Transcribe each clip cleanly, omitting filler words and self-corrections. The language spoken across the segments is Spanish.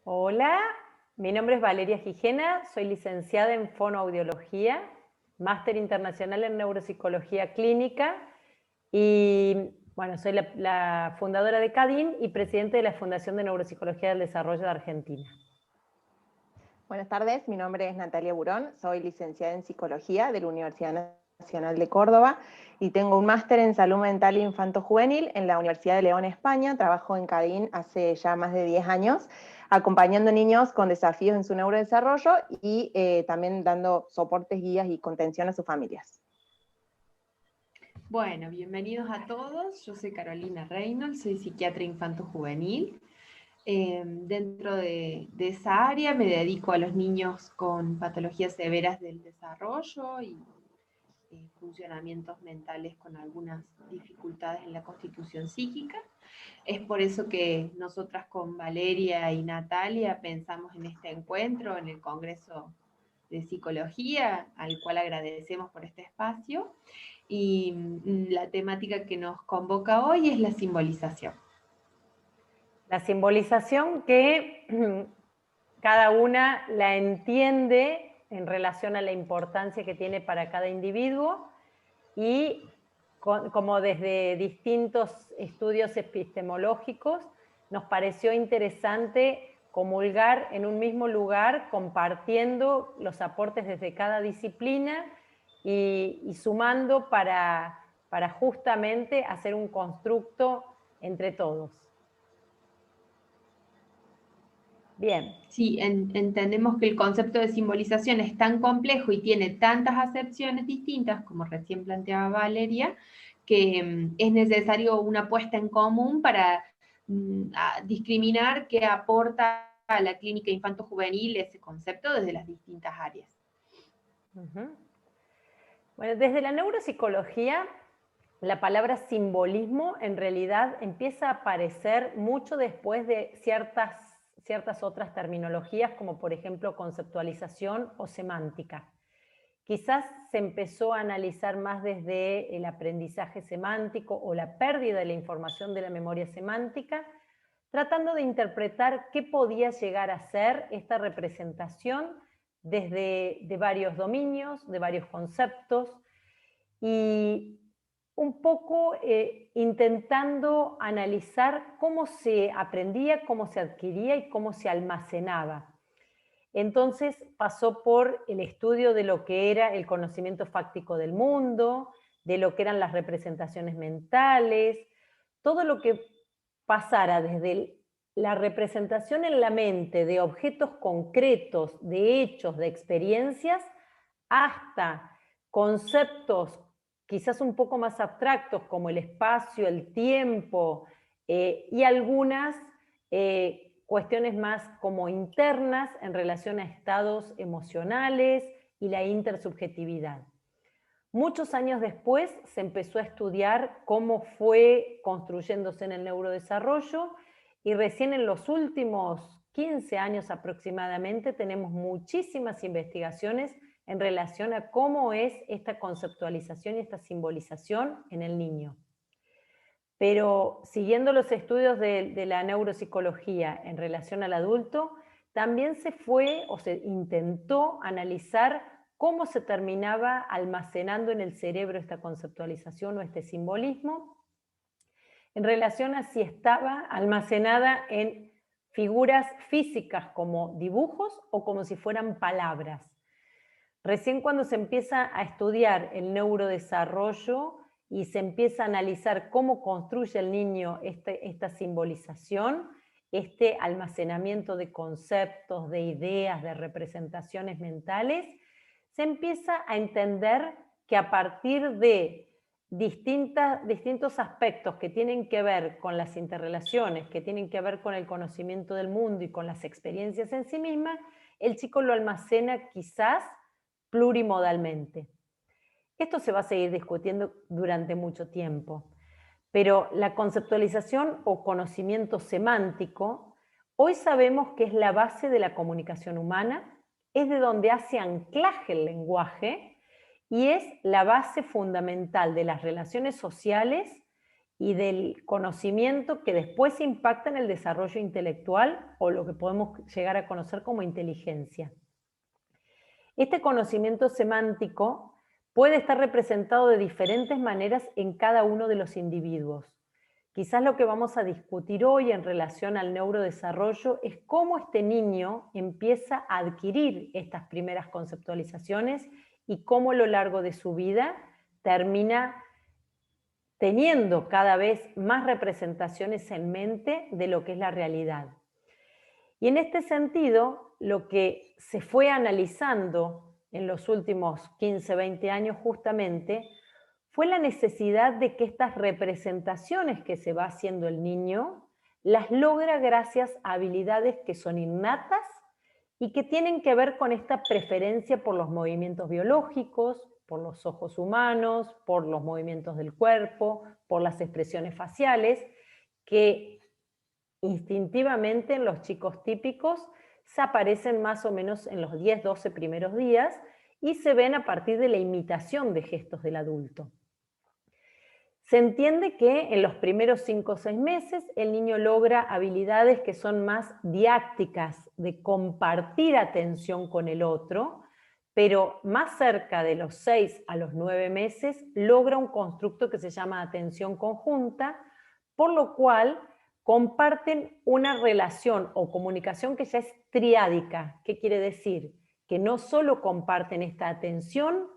Hola, mi nombre es Valeria Gijena, soy licenciada en Fonoaudiología, máster internacional en Neuropsicología Clínica y bueno, soy la fundadora de CADIN y presidente de la Fundación de Neuropsicología del Desarrollo de Argentina. Buenas tardes, mi nombre es Natalia Burón, soy licenciada en Psicología de la Universidad Nacional de Córdoba y tengo un máster en Salud Mental Infanto-Juvenil en la Universidad de León, España. Trabajo en CADIN hace ya más de 10 años, acompañando niños con desafíos en su neurodesarrollo y también dando soportes, guías y contención a sus familias. Bueno, bienvenidos a todos. Yo soy Carolina Reynolds, soy psiquiatra infanto-juvenil. Dentro de esa área me dedico a los niños con patologías severas del desarrollo y funcionamientos mentales con algunas dificultades en la constitución psíquica. Es por eso que nosotras con Valeria y Natalia pensamos en este encuentro, en el Congreso de Psicología, al cual agradecemos por este espacio. Y la temática que nos convoca hoy es la simbolización. La simbolización que cada una la entiende en relación a la importancia que tiene para cada individuo y como desde distintos estudios epistemológicos nos pareció interesante comulgar en un mismo lugar compartiendo los aportes desde cada disciplina y sumando para justamente hacer un constructo entre todos. Bien. Sí, entendemos que el concepto de simbolización es tan complejo y tiene tantas acepciones distintas, como recién planteaba Valeria, que es necesario una puesta en común para discriminar qué aporta a la clínica infanto-juvenil ese concepto desde las distintas áreas. Bueno, desde la neuropsicología, la palabra simbolismo en realidad empieza a aparecer mucho después de ciertas otras terminologías, como por ejemplo conceptualización o semántica. Quizás se empezó a analizar más desde el aprendizaje semántico o la pérdida de la información de la memoria semántica, tratando de interpretar qué podía llegar a ser esta representación desde de varios dominios, de varios conceptos, y un poco intentando analizar cómo se aprendía, cómo se adquiría y cómo se almacenaba. Entonces pasó por el estudio de lo que era el conocimiento fáctico del mundo, de lo que eran las representaciones mentales, todo lo que pasara desde la representación en la mente de objetos concretos, de hechos, de experiencias, hasta conceptos quizás un poco más abstractos como el espacio, el tiempo y algunas cuestiones más como internas en relación a estados emocionales y la intersubjetividad. Muchos años después se empezó a estudiar cómo fue construyéndose en el neurodesarrollo y recién en los últimos 15 años aproximadamente tenemos muchísimas investigaciones en relación a cómo es esta conceptualización y esta simbolización en el niño. Pero siguiendo los estudios de la neuropsicología en relación al adulto, también se fue o se intentó analizar cómo se terminaba almacenando en el cerebro esta conceptualización o este simbolismo, en relación a si estaba almacenada en figuras físicas como dibujos o como si fueran palabras. Recién cuando se empieza a estudiar el neurodesarrollo y se empieza a analizar cómo construye el niño esta simbolización, este almacenamiento de conceptos, de ideas, de representaciones mentales, se empieza a entender que a partir de distintos aspectos que tienen que ver con las interrelaciones, que tienen que ver con el conocimiento del mundo y con las experiencias en sí mismas, el chico lo almacena quizás plurimodalmente. Esto se va a seguir discutiendo durante mucho tiempo, pero la conceptualización o conocimiento semántico, hoy sabemos que es la base de la comunicación humana, es de donde hace anclaje el lenguaje y es la base fundamental de las relaciones sociales y del conocimiento que después impacta en el desarrollo intelectual o lo que podemos llegar a conocer como inteligencia. Este conocimiento semántico puede estar representado de diferentes maneras en cada uno de los individuos. Quizás lo que vamos a discutir hoy en relación al neurodesarrollo es cómo este niño empieza a adquirir estas primeras conceptualizaciones y cómo a lo largo de su vida termina teniendo cada vez más representaciones en mente de lo que es la realidad. Y en este sentido, lo que se fue analizando en los últimos 15, 20 años justamente, fue la necesidad de que estas representaciones que se va haciendo el niño, las logra gracias a habilidades que son innatas y que tienen que ver con esta preferencia por los movimientos biológicos, por los ojos humanos, por los movimientos del cuerpo, por las expresiones faciales, que instintivamente en los chicos típicos se aparecen más o menos en los 10, 12 primeros días y se ven a partir de la imitación de gestos del adulto. Se entiende que en los primeros 5 o 6 meses el niño logra habilidades que son más didácticas, de compartir atención con el otro, pero más cerca de los 6 a los 9 meses logra un constructo que se llama atención conjunta, por lo cual comparten una relación o comunicación que ya es triádica. ¿Qué quiere decir? Que no solo comparten esta atención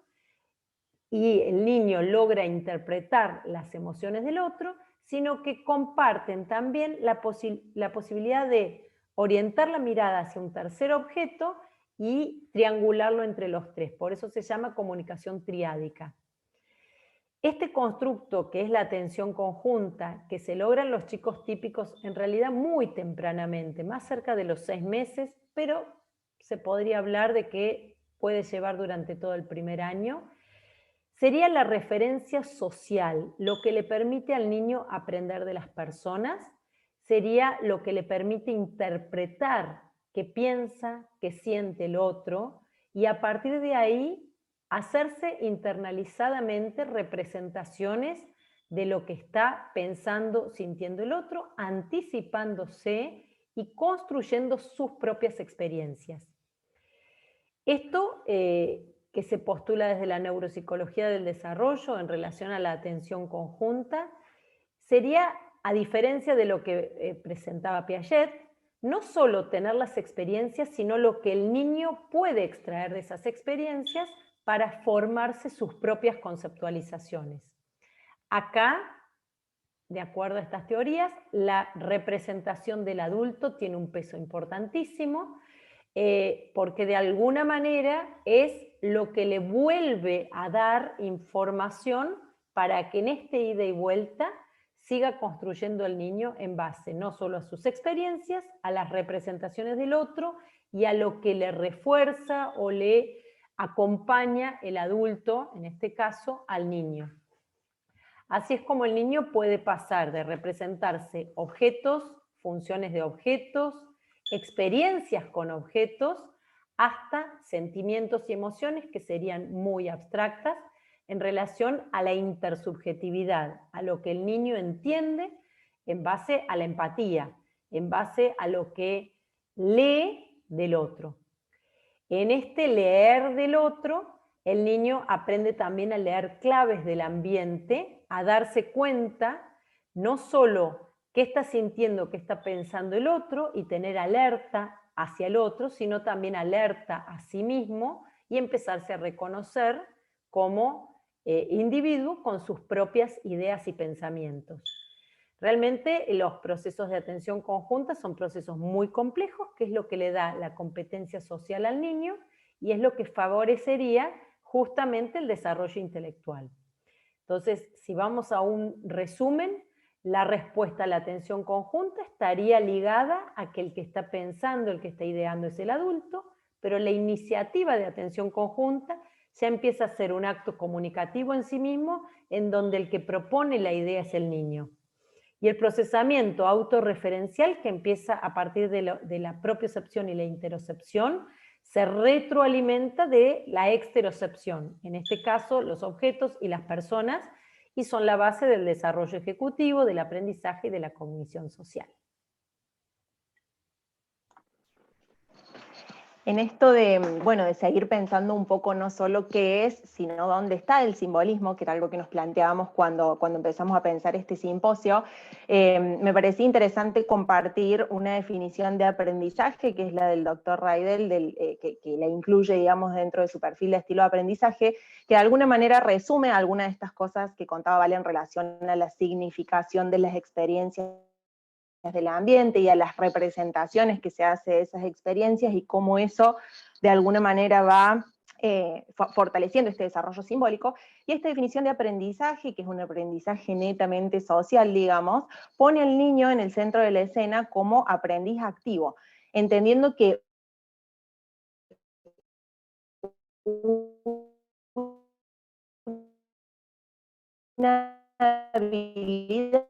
y el niño logra interpretar las emociones del otro, sino que comparten también la posibilidad de orientar la mirada hacia un tercer objeto y triangularlo entre los tres. Por eso se llama comunicación triádica. Este constructo, que es la atención conjunta, que se logra en los chicos típicos en realidad muy tempranamente, más cerca de los 6 meses, pero se podría hablar de que puede llevar durante todo el primer año, sería la referencia social, lo que le permite al niño aprender de las personas, sería lo que le permite interpretar qué piensa, qué siente el otro, y a partir de ahí hacerse internalizadamente representaciones de lo que está pensando, sintiendo el otro, anticipándose y construyendo sus propias experiencias. Esto que se postula desde la neuropsicología del desarrollo en relación a la atención conjunta, sería, a diferencia de lo que presentaba Piaget, no solo tener las experiencias, sino lo que el niño puede extraer de esas experiencias para formarse sus propias conceptualizaciones. Acá, de acuerdo a estas teorías, la representación del adulto tiene un peso importantísimo, porque de alguna manera es lo que le vuelve a dar información para que en este ida y vuelta siga construyendo el niño en base no solo a sus experiencias, a las representaciones del otro y a lo que le refuerza o le acompaña el adulto, en este caso, al niño. Así es como el niño puede pasar de representarse objetos, funciones de objetos, experiencias con objetos, hasta sentimientos y emociones que serían muy abstractas en relación a la intersubjetividad, a lo que el niño entiende en base a la empatía, en base a lo que lee del otro. En este leer del otro, el niño aprende también a leer claves del ambiente, a darse cuenta no solo qué está sintiendo, qué está pensando el otro y tener alerta hacia el otro, sino también alerta a sí mismo y empezarse a reconocer como individuo con sus propias ideas y pensamientos. Realmente los procesos de atención conjunta son procesos muy complejos, que es lo que le da la competencia social al niño y es lo que favorecería justamente el desarrollo intelectual. Entonces, si vamos a un resumen, la respuesta a la atención conjunta estaría ligada a que el que está pensando, el que está ideando es el adulto, pero la iniciativa de atención conjunta ya empieza a ser un acto comunicativo en sí mismo, en donde el que propone la idea es el niño. Y el procesamiento autorreferencial, que empieza a partir de la propiocepción y la interocepción, se retroalimenta de la exterocepción, en este caso los objetos y las personas, y son la base del desarrollo ejecutivo, del aprendizaje y de la cognición social. En esto de, bueno, de seguir pensando un poco no solo qué es, sino dónde está el simbolismo, que era algo que nos planteábamos cuando empezamos a pensar este simposio, me parecía interesante compartir una definición de aprendizaje, que es la del doctor Reidel, que la incluye, digamos, dentro de su perfil de estilo de aprendizaje, que de alguna manera resume algunas de estas cosas que contaba Vale en relación a la significación de las experiencias del ambiente y a las representaciones que se hace de esas experiencias y cómo eso de alguna manera va fortaleciendo este desarrollo simbólico. Y esta definición de aprendizaje, que es un aprendizaje netamente social, digamos, pone al niño en el centro de la escena como aprendiz activo, entendiendo que una habilidad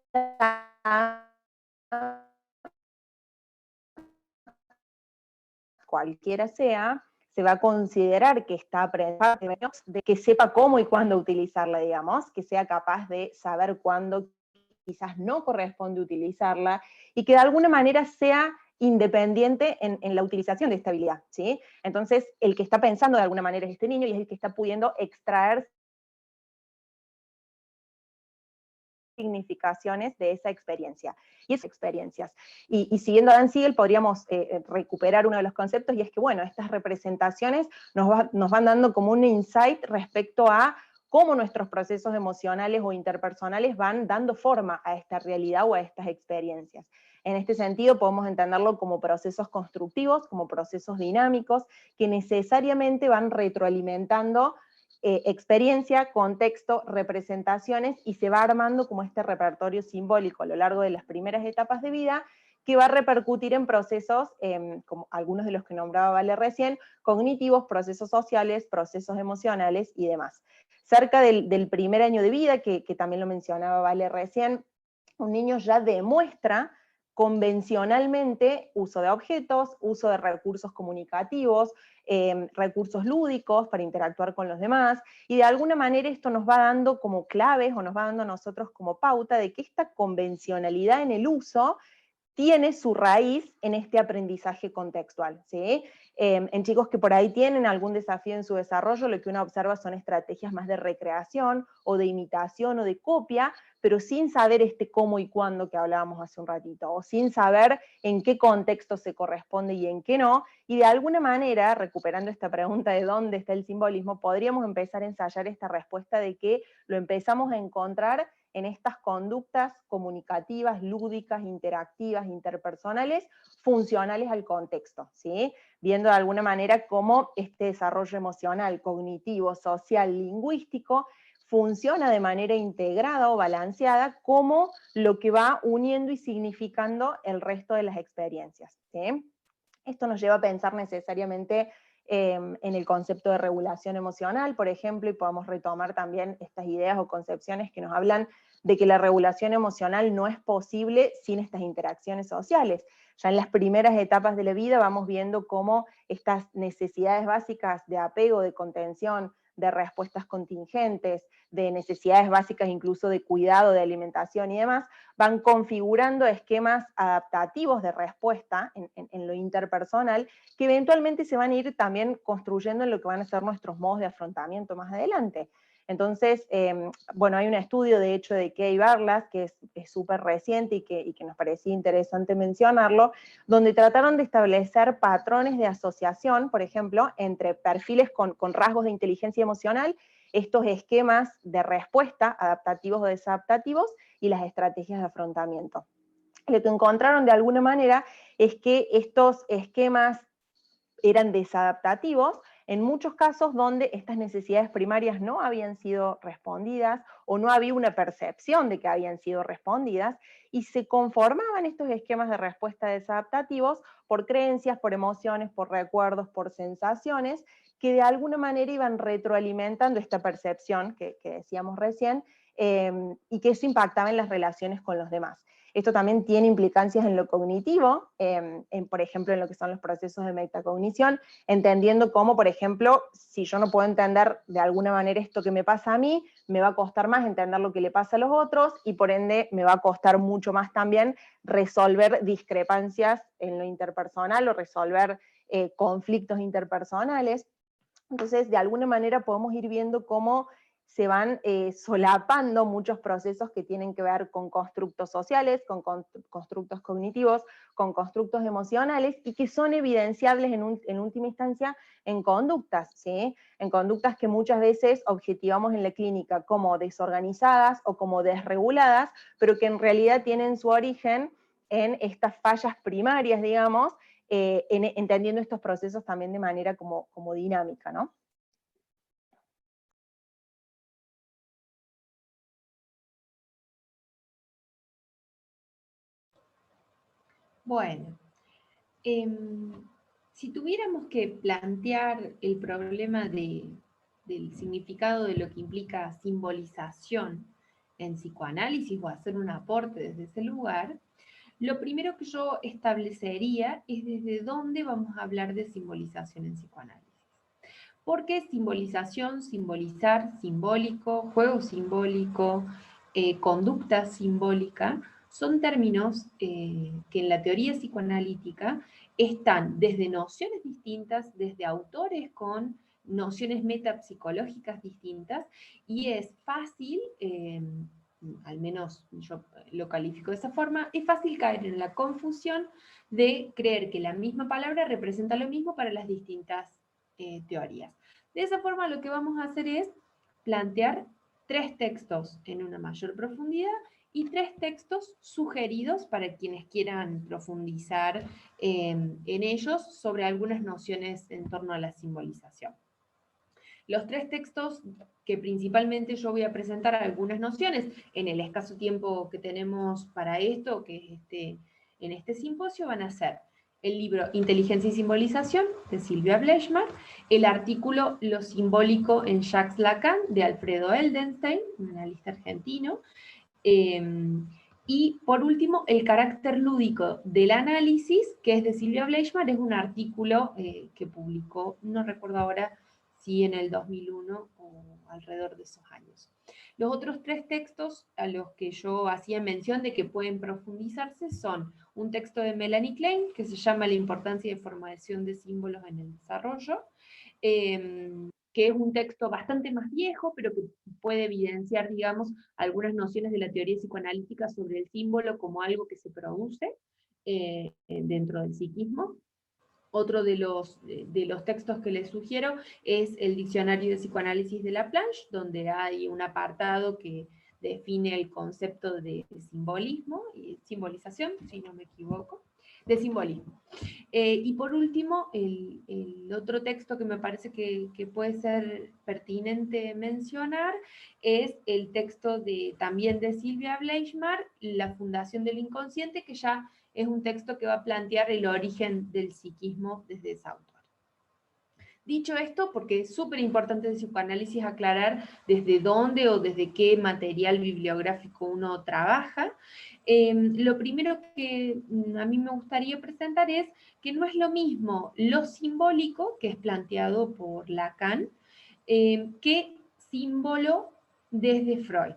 cualquiera sea, se va a considerar que está aprendiendo, de que sepa cómo y cuándo utilizarla, digamos, que sea capaz de saber cuándo quizás no corresponde utilizarla, y que de alguna manera sea independiente en la utilización de esta habilidad, ¿sí? Entonces, el que está pensando de alguna manera es este niño, y es el que está pudiendo extraer significaciones de esa experiencia y esas experiencias. Y siguiendo a Dan Siegel podríamos recuperar uno de los conceptos, y es que, bueno, estas representaciones nos van dando como un insight respecto a cómo nuestros procesos emocionales o interpersonales van dando forma a esta realidad o a estas experiencias. En este sentido podemos entenderlo como procesos constructivos, como procesos dinámicos, que necesariamente van retroalimentando experiencia, contexto, representaciones, y se va armando como este repertorio simbólico a lo largo de las primeras etapas de vida, que va a repercutir en procesos, como algunos de los que nombraba Vale recién, cognitivos, procesos sociales, procesos emocionales y demás. Cerca del primer año de vida, que también lo mencionaba Vale recién, un niño ya demuestra convencionalmente uso de objetos, uso de recursos comunicativos, recursos lúdicos para interactuar con los demás, y de alguna manera esto nos va dando como claves, o nos va dando a nosotros como pauta de que esta convencionalidad en el uso tiene su raíz en este aprendizaje contextual, ¿sí? En chicos que por ahí tienen algún desafío en su desarrollo, lo que uno observa son estrategias más de recreación, o de imitación, o de copia, pero sin saber este cómo y cuándo que hablábamos hace un ratito, o sin saber en qué contexto se corresponde y en qué no, y de alguna manera, recuperando esta pregunta de dónde está el simbolismo, podríamos empezar a ensayar esta respuesta de que lo empezamos a encontrar en estas conductas comunicativas, lúdicas, interactivas, interpersonales, funcionales al contexto, ¿sí? Viendo de alguna manera cómo este desarrollo emocional, cognitivo, social, lingüístico, funciona de manera integrada o balanceada como lo que va uniendo y significando el resto de las experiencias, ¿sí? Esto nos lleva a pensar necesariamente en el concepto de regulación emocional, por ejemplo, y podemos retomar también estas ideas o concepciones que nos hablan de que la regulación emocional no es posible sin estas interacciones sociales. Ya en las primeras etapas de la vida vamos viendo cómo estas necesidades básicas de apego, de contención, de respuestas contingentes, de necesidades básicas incluso de cuidado, de alimentación y demás, van configurando esquemas adaptativos de respuesta en lo interpersonal, que eventualmente se van a ir también construyendo en lo que van a ser nuestros modos de afrontamiento más adelante. Entonces, bueno, hay un estudio de hecho de Kay Barlas, que es súper reciente y que nos parecía interesante mencionarlo, donde trataron de establecer patrones de asociación, por ejemplo, entre perfiles con rasgos de inteligencia emocional, estos esquemas de respuesta, adaptativos o desadaptativos, y las estrategias de afrontamiento. Lo que encontraron de alguna manera es que estos esquemas eran desadaptativos en muchos casos donde estas necesidades primarias no habían sido respondidas, o no había una percepción de que habían sido respondidas, y se conformaban estos esquemas de respuesta desadaptativos por creencias, por emociones, por recuerdos, por sensaciones, que de alguna manera iban retroalimentando esta percepción que decíamos recién, y que eso impactaba en las relaciones con los demás. Esto también tiene implicancias en lo cognitivo, por ejemplo, en lo que son los procesos de metacognición, entendiendo cómo, por ejemplo, si yo no puedo entender de alguna manera esto que me pasa a mí, me va a costar más entender lo que le pasa a los otros, y por ende me va a costar mucho más también resolver discrepancias en lo interpersonal o resolver conflictos interpersonales. Entonces, de alguna manera podemos ir viendo cómo se van solapando muchos procesos que tienen que ver con constructos sociales, con constructos cognitivos, con constructos emocionales, y que son evidenciables en última instancia en conductas, ¿sí? En conductas que muchas veces objetivamos en la clínica como desorganizadas o como desreguladas, pero que en realidad tienen su origen en estas fallas primarias, digamos, entendiendo estos procesos también de manera como dinámica, ¿no? Bueno, si tuviéramos que plantear el problema del significado de lo que implica simbolización en psicoanálisis o hacer un aporte desde ese lugar, lo primero que yo establecería es desde dónde vamos a hablar de simbolización en psicoanálisis. Porque simbolización, simbolizar, simbólico, juego simbólico, conducta simbólica, son términos que en la teoría psicoanalítica están desde nociones distintas, desde autores con nociones metapsicológicas distintas, y es fácil, al menos yo lo califico de esa forma, es fácil caer en la confusión de creer que la misma palabra representa lo mismo para las distintas teorías. De esa forma lo que vamos a hacer es plantear 3 textos en una mayor profundidad y 3 textos sugeridos para quienes quieran profundizar en ellos sobre algunas nociones en torno a la simbolización. Los 3 textos que principalmente yo voy a presentar algunas nociones en el escaso tiempo que tenemos para esto, que es en este simposio, van a ser el libro Inteligencia y Simbolización, de Silvia Bleichmar, el artículo Lo simbólico en Jacques Lacan, de Alfredo Eldenstein, un analista argentino, y por último, El carácter lúdico del análisis, que es de Silvia Bleichmar, es un artículo que publicó, no recuerdo ahora si en el 2001 o alrededor de esos años. Los otros 3 textos a los que yo hacía mención de que pueden profundizarse son un texto de Melanie Klein, que se llama La importancia de formación de símbolos en el desarrollo, que es un texto bastante más viejo, pero que puede evidenciar, digamos, algunas nociones de la teoría psicoanalítica sobre el símbolo como algo que se produce dentro del psiquismo. Otro de los textos que les sugiero es el Diccionario de Psicoanálisis de Laplanche, donde hay un apartado que define el concepto de simbolismo y simbolización, si no me equivoco, de simbolismo. Y por último, el otro texto que me parece que puede ser pertinente mencionar es el texto también de Silvia Bleichmar, La Fundación del Inconsciente, que ya es un texto que va a plantear el origen del psiquismo desde ese autor. Dicho esto, porque es súper importante en psicoanálisis aclarar desde dónde o desde qué material bibliográfico uno trabaja, lo primero que a mí me gustaría presentar es que no es lo mismo lo simbólico, que es planteado por Lacan, que símbolo desde Freud.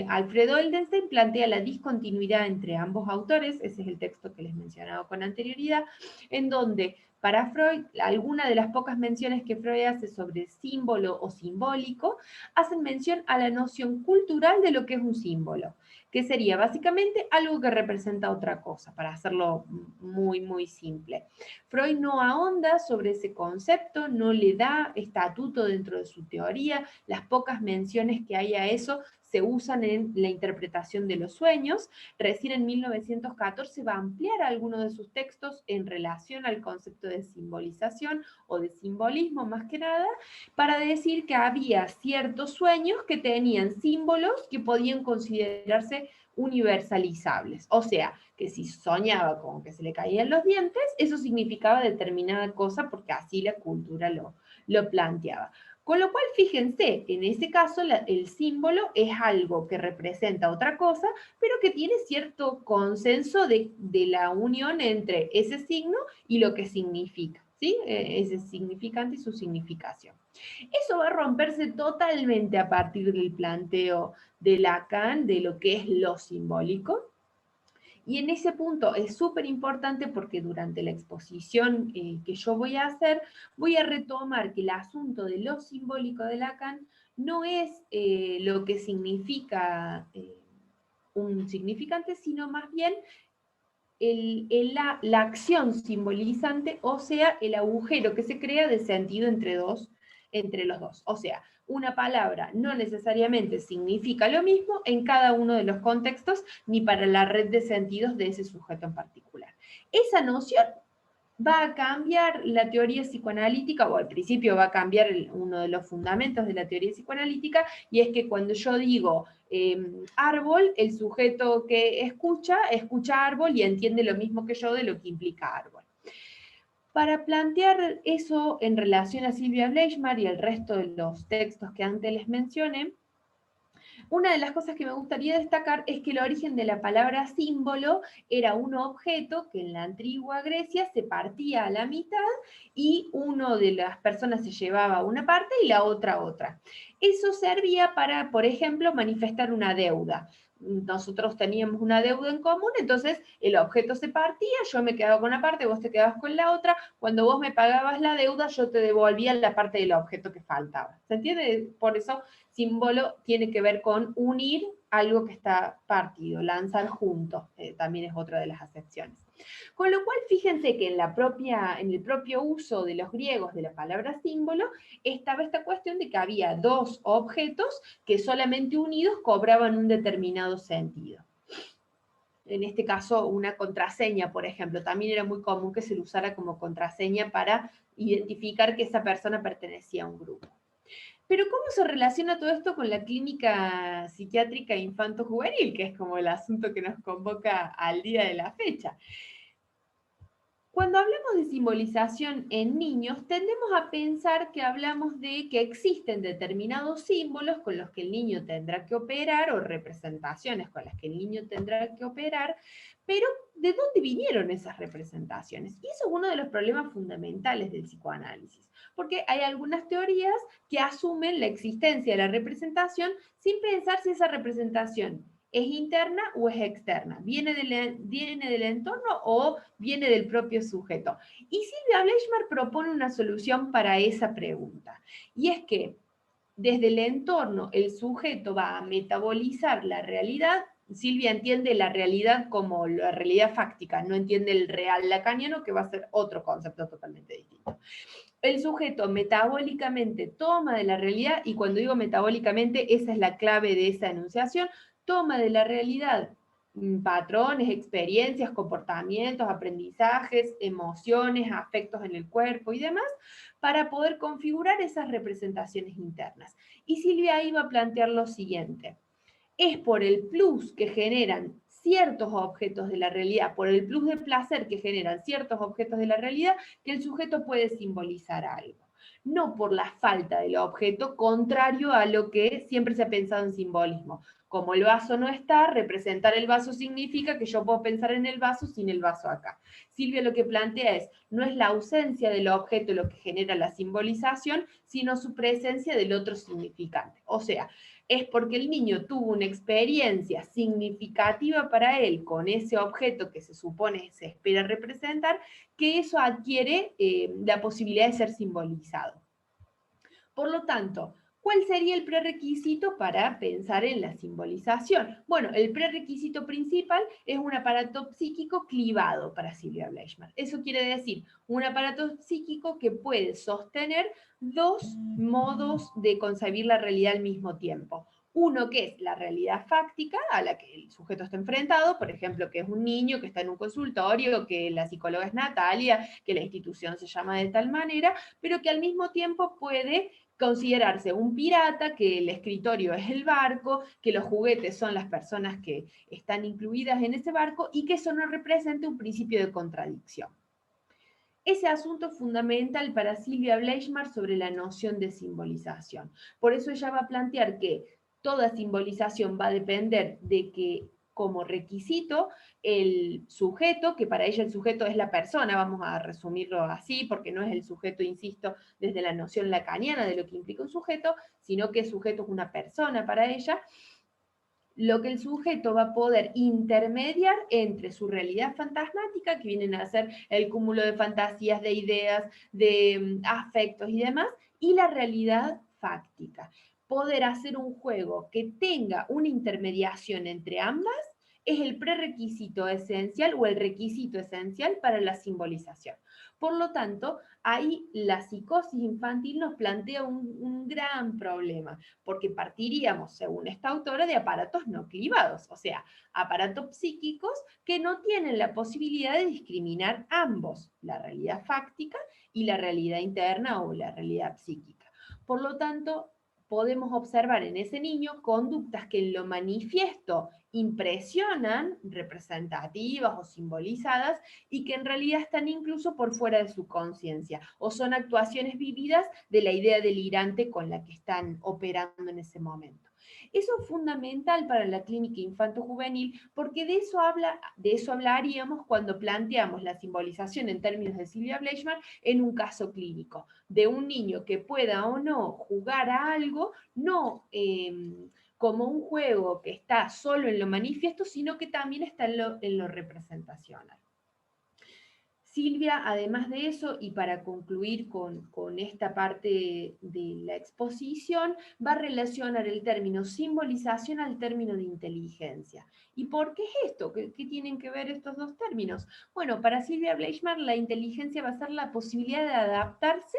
Alfredo Eldenstein plantea la discontinuidad entre ambos autores, ese es el texto que les mencionaba con anterioridad, en donde para Freud, alguna de las pocas menciones que Freud hace sobre símbolo o simbólico, hacen mención a la noción cultural de lo que es un símbolo, que sería básicamente algo que representa otra cosa, para hacerlo muy, muy simple. Freud no ahonda sobre ese concepto, no le da estatuto dentro de su teoría, las pocas menciones que hay a eso se usan en la interpretación de los sueños. Recién en 1914 va a ampliar algunos de sus textos en relación al concepto de simbolización o de simbolismo más que nada, para decir que había ciertos sueños que tenían símbolos que podían considerarse universalizables. O sea, que si soñaba con que se le caían los dientes, eso significaba determinada cosa porque así la cultura lo planteaba. Con lo cual, fíjense, en ese caso el símbolo es algo que representa otra cosa, pero que tiene cierto consenso de la unión entre ese signo y lo que significa, ¿sí? Ese significante y su significación. Eso va a romperse totalmente a partir del planteo de Lacan de lo que es lo simbólico. Y en ese punto es súper importante porque durante la exposición que yo voy a hacer, voy a retomar que el asunto de lo simbólico de Lacan no es lo que significa un significante, sino más bien la acción simbolizante, o sea, el agujero que se crea de sentido entre los dos. O sea, una palabra no necesariamente significa lo mismo en cada uno de los contextos, ni para la red de sentidos de ese sujeto en particular. Esa noción va a cambiar la teoría psicoanalítica, o al principio va a cambiar uno de los fundamentos de la teoría psicoanalítica, y es que cuando yo digo árbol, el sujeto que escucha árbol y entiende lo mismo que yo de lo que implica árbol. Para plantear eso en relación a Silvia Bleichmar y el resto de los textos que antes les mencioné, una de las cosas que me gustaría destacar es que el origen de la palabra símbolo era un objeto que en la antigua Grecia se partía a la mitad y uno de las personas se llevaba una parte y la otra otra. Eso servía para, por ejemplo, manifestar una deuda. Nosotros teníamos una deuda en común, entonces el objeto se partía, yo me quedaba con una parte, vos te quedabas con la otra, cuando vos me pagabas la deuda, yo te devolvía la parte del objeto que faltaba. ¿Se entiende? Por eso símbolo tiene que ver con unir algo que está partido, lanzar juntos, también es otra de las acepciones. Con lo cual, fíjense que en el propio uso de los griegos de la palabra símbolo, estaba esta cuestión de que había dos objetos que solamente unidos cobraban un determinado sentido. En este caso, una contraseña, por ejemplo, también era muy común que se lo usara como contraseña para identificar que esa persona pertenecía a un grupo. Pero ¿cómo se relaciona todo esto con la clínica psiquiátrica infanto-juvenil, que es como el asunto que nos convoca al día de la fecha? Cuando hablamos de simbolización en niños, tendemos a pensar que hablamos de que existen determinados símbolos con los que el niño tendrá que operar o representaciones con las que el niño tendrá que operar, pero ¿de dónde vinieron esas representaciones? Y eso es uno de los problemas fundamentales del psicoanálisis, porque hay algunas teorías que asumen la existencia de la representación sin pensar si esa representación ¿es interna o es externa? ¿Viene del entorno o viene del propio sujeto? Y Silvia Bleichmar propone una solución para esa pregunta. Y es que desde el entorno el sujeto va a metabolizar la realidad. Silvia entiende la realidad como la realidad fáctica, no entiende el real lacaniano, que va a ser otro concepto totalmente distinto. El sujeto metabólicamente toma de la realidad, y cuando digo metabólicamente, esa es la clave de esa enunciación, toma de la realidad patrones, experiencias, comportamientos, aprendizajes, emociones, afectos en el cuerpo y demás, para poder configurar esas representaciones internas. Y Silvia iba a plantear lo siguiente: es por el plus que generan ciertos objetos de la realidad, por el plus de placer que generan ciertos objetos de la realidad, que el sujeto puede simbolizar algo. No por la falta del objeto, contrario a lo que siempre se ha pensado en simbolismo. Como el vaso no está, representar el vaso significa que yo puedo pensar en el vaso sin el vaso acá. Silvia lo que plantea es, no es la ausencia del objeto lo que genera la simbolización, sino su presencia del otro significante. O sea, es porque el niño tuvo una experiencia significativa para él con ese objeto que se supone se espera representar, que eso adquiere la posibilidad de ser simbolizado. Por lo tanto, ¿cuál sería el prerequisito para pensar en la simbolización? Bueno, el prerequisito principal es un aparato psíquico clivado para Silvia Bleichmar. Eso quiere decir un aparato psíquico que puede sostener dos modos de concebir la realidad al mismo tiempo. Uno que es la realidad fáctica a la que el sujeto está enfrentado, por ejemplo, que es un niño que está en un consultorio, que la psicóloga es Natalia, que la institución se llama de tal manera, pero que al mismo tiempo puede considerarse un pirata, que el escritorio es el barco, que los juguetes son las personas que están incluidas en ese barco y que eso no representa un principio de contradicción. Ese asunto es fundamental para Silvia Bleichmar sobre la noción de simbolización. Por eso ella va a plantear que toda simbolización va a depender de que como requisito el sujeto, que para ella el sujeto es la persona, vamos a resumirlo así, porque no es el sujeto, insisto, desde la noción lacaniana de lo que implica un sujeto, sino que el sujeto es una persona para ella, lo que el sujeto va a poder intermediar entre su realidad fantasmática, que vienen a ser el cúmulo de fantasías, de ideas, de afectos y demás, y la realidad fáctica. Poder hacer un juego que tenga una intermediación entre ambas es el prerequisito esencial o el requisito esencial para la simbolización. Por lo tanto, ahí la psicosis infantil nos plantea un gran problema, porque partiríamos, según esta autora, de aparatos no clivados, o sea, aparatos psíquicos que no tienen la posibilidad de discriminar ambos, la realidad fáctica y la realidad interna o la realidad psíquica. Por lo tanto, podemos observar en ese niño conductas que en lo manifiesto impresionan, representativas o simbolizadas, y que en realidad están incluso por fuera de su conciencia, o son actuaciones vividas de la idea delirante con la que están operando en ese momento. Eso es fundamental para la clínica infanto-juvenil, porque de eso hablaríamos cuando planteamos la simbolización en términos de Silvia Bleichmar en un caso clínico, de un niño que pueda o no jugar a algo, no como un juego que está solo en lo manifiesto, sino que también está en lo representacional. Silvia, además de eso, y para concluir con esta parte de la exposición, va a relacionar el término simbolización al término de inteligencia. ¿Y por qué es esto? ¿Qué tienen que ver estos dos términos? Bueno, para Silvia Bleichmar, la inteligencia va a ser la posibilidad de adaptarse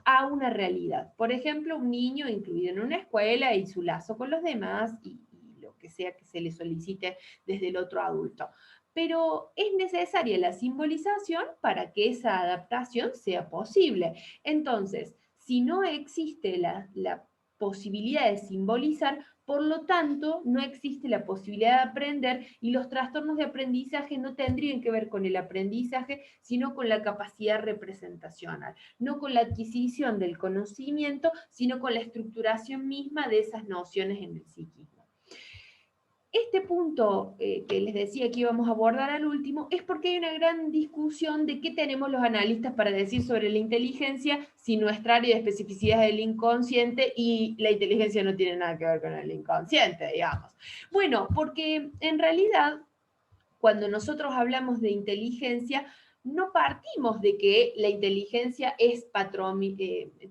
a una realidad. Por ejemplo, un niño incluido en una escuela y su lazo con los demás y lo que sea que se le solicite desde el otro adulto. Pero es necesaria la simbolización para que esa adaptación sea posible. Entonces, si no existe la posibilidad de simbolizar, por lo tanto, no existe la posibilidad de aprender, y los trastornos de aprendizaje no tendrían que ver con el aprendizaje, sino con la capacidad representacional, no con la adquisición del conocimiento, sino con la estructuración misma de esas nociones en el psiquismo. Este punto que les decía que íbamos a abordar al último es porque hay una gran discusión de qué tenemos los analistas para decir sobre la inteligencia si nuestra área de especificidad es el inconsciente y la inteligencia no tiene nada que ver con el inconsciente, digamos. Bueno, porque en realidad cuando nosotros hablamos de inteligencia, no partimos de que la inteligencia es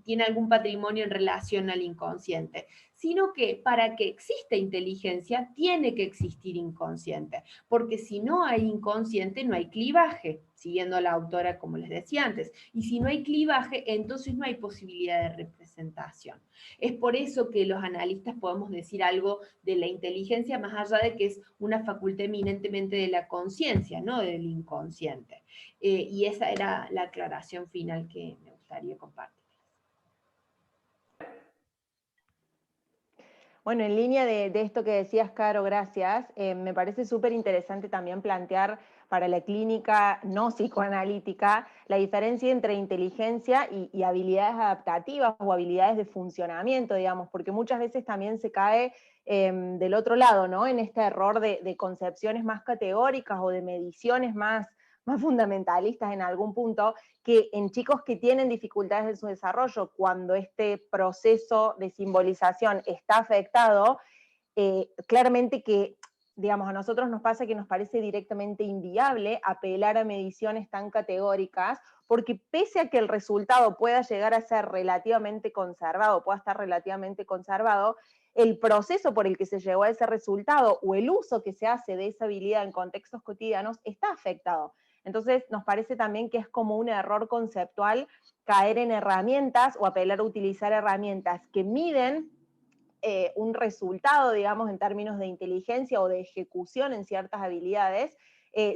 tiene algún patrimonio en relación al inconsciente, sino que para que exista inteligencia tiene que existir inconsciente, porque si no hay inconsciente no hay clivaje, siguiendo a la autora como les decía antes, y si no hay clivaje, entonces no hay posibilidad de representación. Es por eso que los analistas podemos decir algo de la inteligencia más allá de que es una facultad eminentemente de la conciencia, no del inconsciente. Y esa era la aclaración final que me gustaría compartir. Bueno, en línea de esto que decías, Caro, gracias, me parece súper interesante también plantear para la clínica no psicoanalítica la diferencia entre inteligencia y habilidades adaptativas o habilidades de funcionamiento, digamos, porque muchas veces también se cae del otro lado, ¿no? En este error de concepciones más categóricas o de mediciones más fundamentalistas en algún punto, que en chicos que tienen dificultades en su desarrollo, cuando este proceso de simbolización está afectado, claramente que, digamos, a nosotros nos pasa que nos parece directamente inviable apelar a mediciones tan categóricas, porque pese a que el resultado pueda llegar a ser relativamente conservado, pueda estar relativamente conservado, el proceso por el que se llegó a ese resultado o el uso que se hace de esa habilidad en contextos cotidianos está afectado. Entonces nos parece también que es como un error conceptual caer en herramientas o apelar a utilizar herramientas que miden un resultado, digamos, en términos de inteligencia o de ejecución en ciertas habilidades,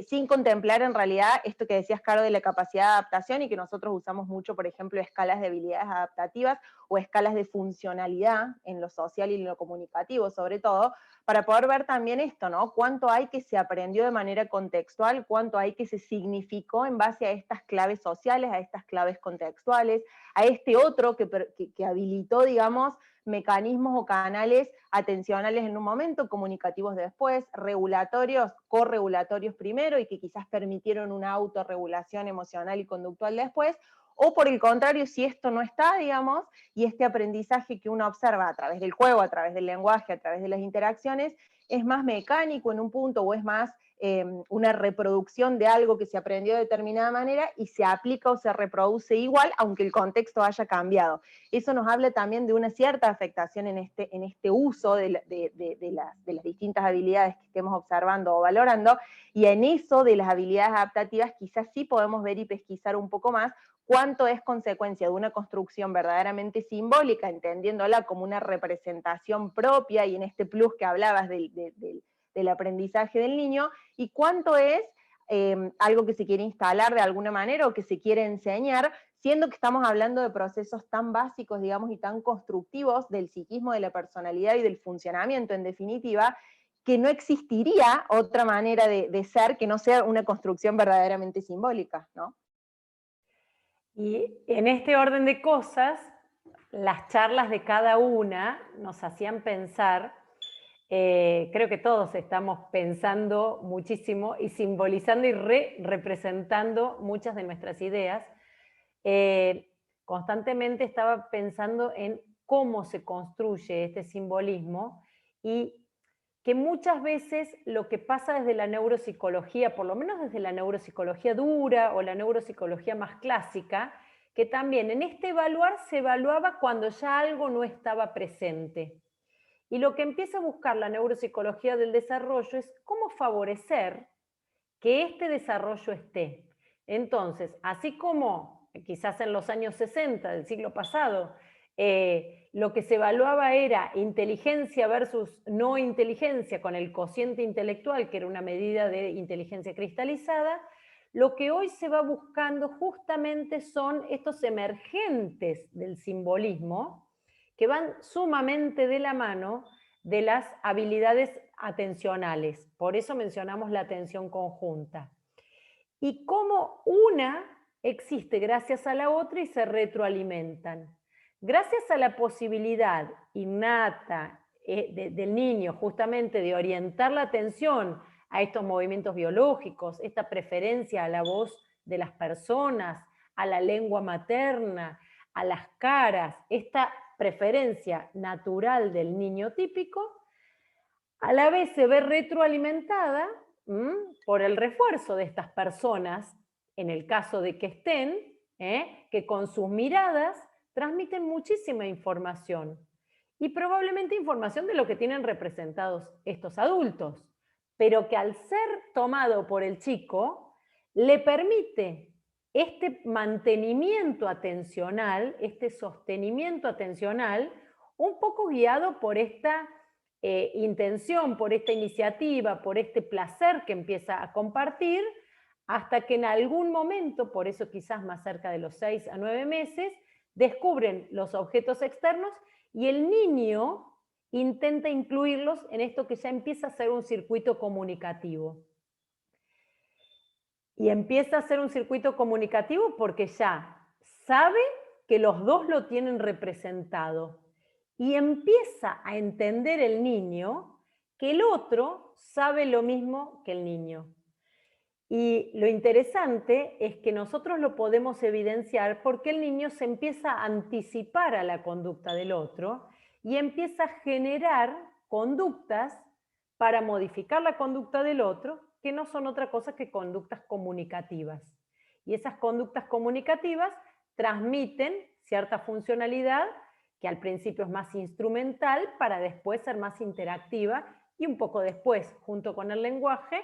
sin contemplar en realidad esto que decías, Caro, de la capacidad de adaptación, y que nosotros usamos mucho, por ejemplo, escalas de habilidades adaptativas o escalas de funcionalidad en lo social y en lo comunicativo, sobre todo, para poder ver también esto, ¿no? Cuánto hay que se aprendió de manera contextual, cuánto hay que se significó en base a estas claves sociales, a estas claves contextuales, a este otro que habilitó, digamos, mecanismos o canales atencionales en un momento, comunicativos después, regulatorios, corregulatorios primero, y que quizás permitieron una autorregulación emocional y conductual después, o por el contrario, si esto no está, digamos, y este aprendizaje que uno observa a través del juego, a través del lenguaje, a través de las interacciones, es más mecánico en un punto, o es más una reproducción de algo que se aprendió de determinada manera y se aplica o se reproduce igual, aunque el contexto haya cambiado. Eso nos habla también de una cierta afectación en este uso de las distintas habilidades que estemos observando o valorando, y en eso de las habilidades adaptativas quizás sí podemos ver y pesquisar un poco más cuánto es consecuencia de una construcción verdaderamente simbólica, entendiéndola como una representación propia, y en este plus que hablabas del aprendizaje del niño, y cuánto es algo que se quiere instalar de alguna manera o que se quiere enseñar, siendo que estamos hablando de procesos tan básicos, digamos, y tan constructivos del psiquismo, de la personalidad y del funcionamiento, en definitiva, que no existiría otra manera de ser que no sea una construcción verdaderamente simbólica, ¿no? Y en este orden de cosas, las charlas de cada una nos hacían pensar, creo que todos estamos pensando muchísimo y simbolizando y representando muchas de nuestras ideas. Constantemente estaba pensando en cómo se construye este simbolismo, y que muchas veces lo que pasa desde la neuropsicología, por lo menos desde la neuropsicología dura o la neuropsicología más clásica, que también en este evaluar se evaluaba cuando ya algo no estaba presente. Y lo que empieza a buscar la neuropsicología del desarrollo es cómo favorecer que este desarrollo esté. Entonces, así como quizás en los años 60 del siglo pasado, lo que se evaluaba era inteligencia versus no inteligencia con el cociente intelectual, que era una medida de inteligencia cristalizada, lo que hoy se va buscando justamente son estos emergentes del simbolismo, que van sumamente de la mano de las habilidades atencionales. Por eso mencionamos la atención conjunta. Y cómo una existe gracias a la otra y se retroalimentan. Gracias a la posibilidad innata del niño justamente de orientar la atención a estos movimientos biológicos, esta preferencia a la voz de las personas, a la lengua materna, a las caras, esta preferencia natural del niño típico, a la vez se ve retroalimentada por el refuerzo de estas personas, en el caso de que estén, que con sus miradas transmiten muchísima información, y probablemente información de lo que tienen representados estos adultos, pero que al ser tomado por el chico, le permite este mantenimiento atencional, este sostenimiento atencional, un poco guiado por esta intención, por esta iniciativa, por este placer que empieza a compartir, hasta que en algún momento, por eso quizás más cerca de los 6 a 9 meses, descubren los objetos externos y el niño intenta incluirlos en esto que ya empieza a ser un circuito comunicativo. Y empieza a ser un circuito comunicativo porque ya sabe que los dos lo tienen representado. Y empieza a entender el niño que el otro sabe lo mismo que el niño. Y lo interesante es que nosotros lo podemos evidenciar porque el niño se empieza a anticipar a la conducta del otro y empieza a generar conductas para modificar la conducta del otro, que no son otra cosa que conductas comunicativas. Y esas conductas comunicativas transmiten cierta funcionalidad que al principio es más instrumental para después ser más interactiva y un poco después, junto con el lenguaje,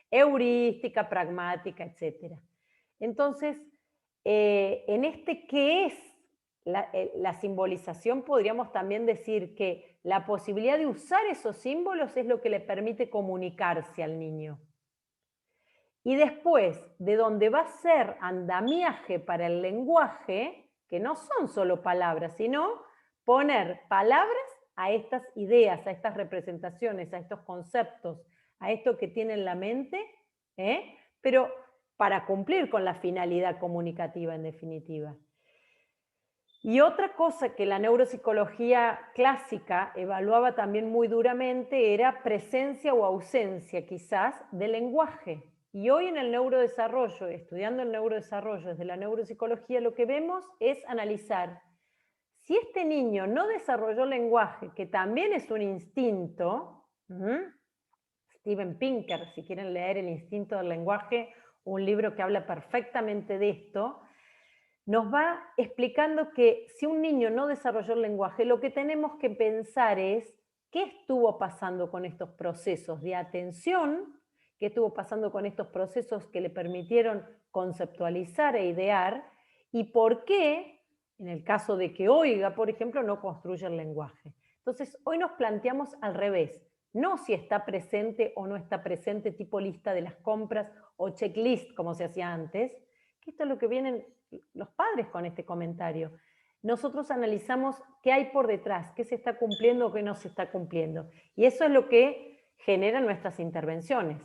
heurística, pragmática, etc. Entonces, en este ¿qué es la simbolización? Podríamos también decir que la posibilidad de usar esos símbolos es lo que le permite comunicarse al niño. Y después, de donde va a ser andamiaje para el lenguaje, que no son solo palabras, sino poner palabras a estas ideas, a estas representaciones, a estos conceptos, a esto que tiene en la mente, pero para cumplir con la finalidad comunicativa en definitiva. Y otra cosa que la neuropsicología clásica evaluaba también muy duramente era presencia o ausencia quizás del lenguaje. Y hoy en el neurodesarrollo, estudiando el neurodesarrollo desde la neuropsicología, lo que vemos es analizar si este niño no desarrolló lenguaje, que también es un instinto, Steven Pinker, si quieren leer El instinto del lenguaje, un libro que habla perfectamente de esto, nos va explicando que si un niño no desarrolló el lenguaje, lo que tenemos que pensar es qué estuvo pasando con estos procesos de atención, qué estuvo pasando con estos procesos que le permitieron conceptualizar e idear, y por qué, en el caso de que oiga, por ejemplo, no construye el lenguaje. Entonces, hoy nos planteamos al revés, no si está presente o no está presente, tipo lista de las compras o checklist, como se hacía antes, que esto es lo que vienen los padres con este comentario. Nosotros analizamos qué hay por detrás, qué se está cumpliendo o qué no se está cumpliendo. Y eso es lo que genera nuestras intervenciones.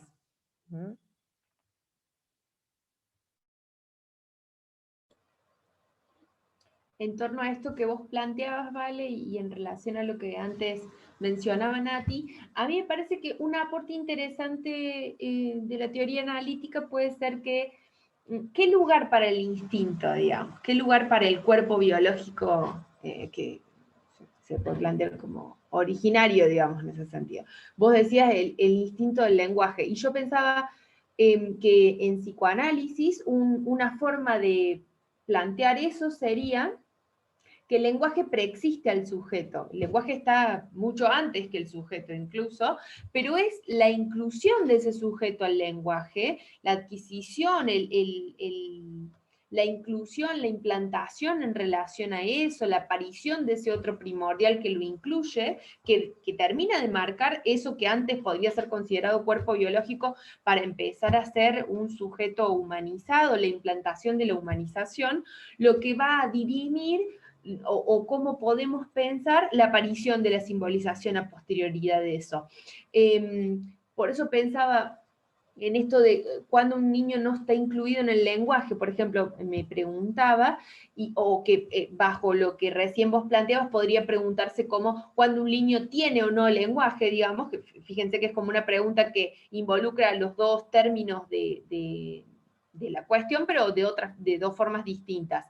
En torno a esto que vos planteabas, Vale, y en relación a lo que antes mencionaba Nati, a mí me parece que un aporte interesante de la teoría analítica puede ser que ¿qué lugar para el instinto, digamos? ¿Qué lugar para el cuerpo biológico que se puede plantear como originario, digamos, en ese sentido? Vos decías el instinto del lenguaje, y yo pensaba que en psicoanálisis una forma de plantear eso sería que el lenguaje preexiste al sujeto. El lenguaje está mucho antes que el sujeto incluso, pero es la inclusión de ese sujeto al lenguaje, la adquisición, la inclusión, la implantación en relación a eso, la aparición de ese otro primordial que lo incluye, que termina de marcar eso que antes podría ser considerado cuerpo biológico para empezar a ser un sujeto humanizado, la implantación de la humanización, lo que va a dirimir o cómo podemos pensar la aparición de la simbolización a posterioridad de eso. Por eso pensaba en esto de cuando un niño no está incluido en el lenguaje, por ejemplo, me preguntaba, o que bajo lo que recién vos planteabas, podría preguntarse cómo cuando un niño tiene o no lenguaje, digamos, que fíjense que es como una pregunta que involucra los dos términos de la cuestión, pero de dos formas distintas.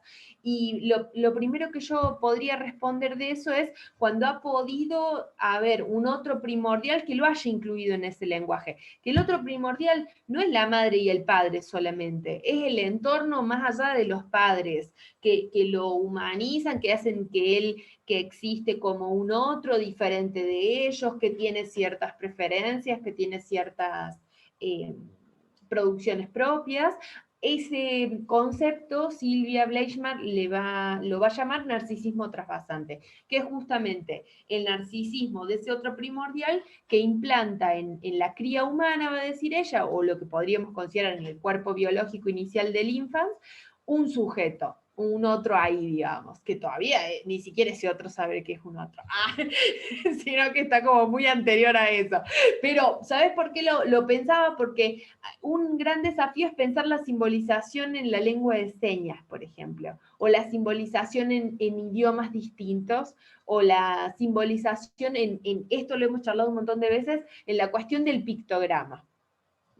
Y lo primero que yo podría responder de eso es cuando ha podido haber un otro primordial que lo haya incluido en ese lenguaje. Que el otro primordial no es la madre y el padre solamente, es el entorno más allá de los padres, que lo humanizan, que hacen que él que existe como un otro diferente de ellos, que tiene ciertas preferencias, que tiene ciertas producciones propias. Ese concepto Silvia Bleichmann lo va a llamar narcisismo trasvasante, que es justamente el narcisismo de ese otro primordial que implanta en la cría humana, va a decir ella, o lo que podríamos considerar en el cuerpo biológico inicial del infant, un sujeto, un otro ahí, digamos, que todavía ni siquiera ese otro sabe que es un otro, sino que está como muy anterior a eso. Pero, ¿sabes por qué lo pensaba? Porque un gran desafío es pensar la simbolización en la lengua de señas, por ejemplo, o la simbolización en idiomas distintos, o la simbolización en esto lo hemos charlado un montón de veces, en la cuestión del pictograma.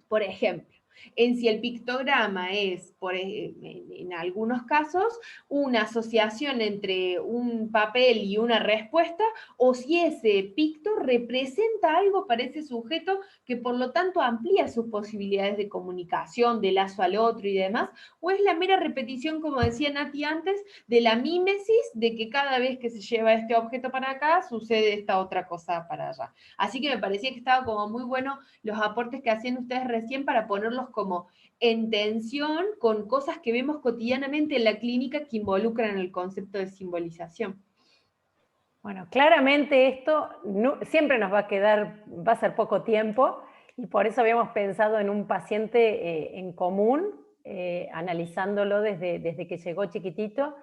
Por ejemplo, en si el pictograma es, en algunos casos, una asociación entre un papel y una respuesta, o si ese picto representa algo para ese sujeto que por lo tanto amplía sus posibilidades de comunicación, de lazo al otro y demás, o es la mera repetición, como decía Nati antes, de la mímesis de que cada vez que se lleva este objeto para acá, sucede esta otra cosa para allá. Así que me parecía que estaba como muy bueno los aportes que hacían ustedes recién para ponerlos como en tensión con cosas que vemos cotidianamente en la clínica que involucran el concepto de simbolización. Bueno, claramente esto siempre nos va a quedar, va a ser poco tiempo, Y por eso habíamos pensado en un paciente en común, analizándolo desde que llegó chiquitito,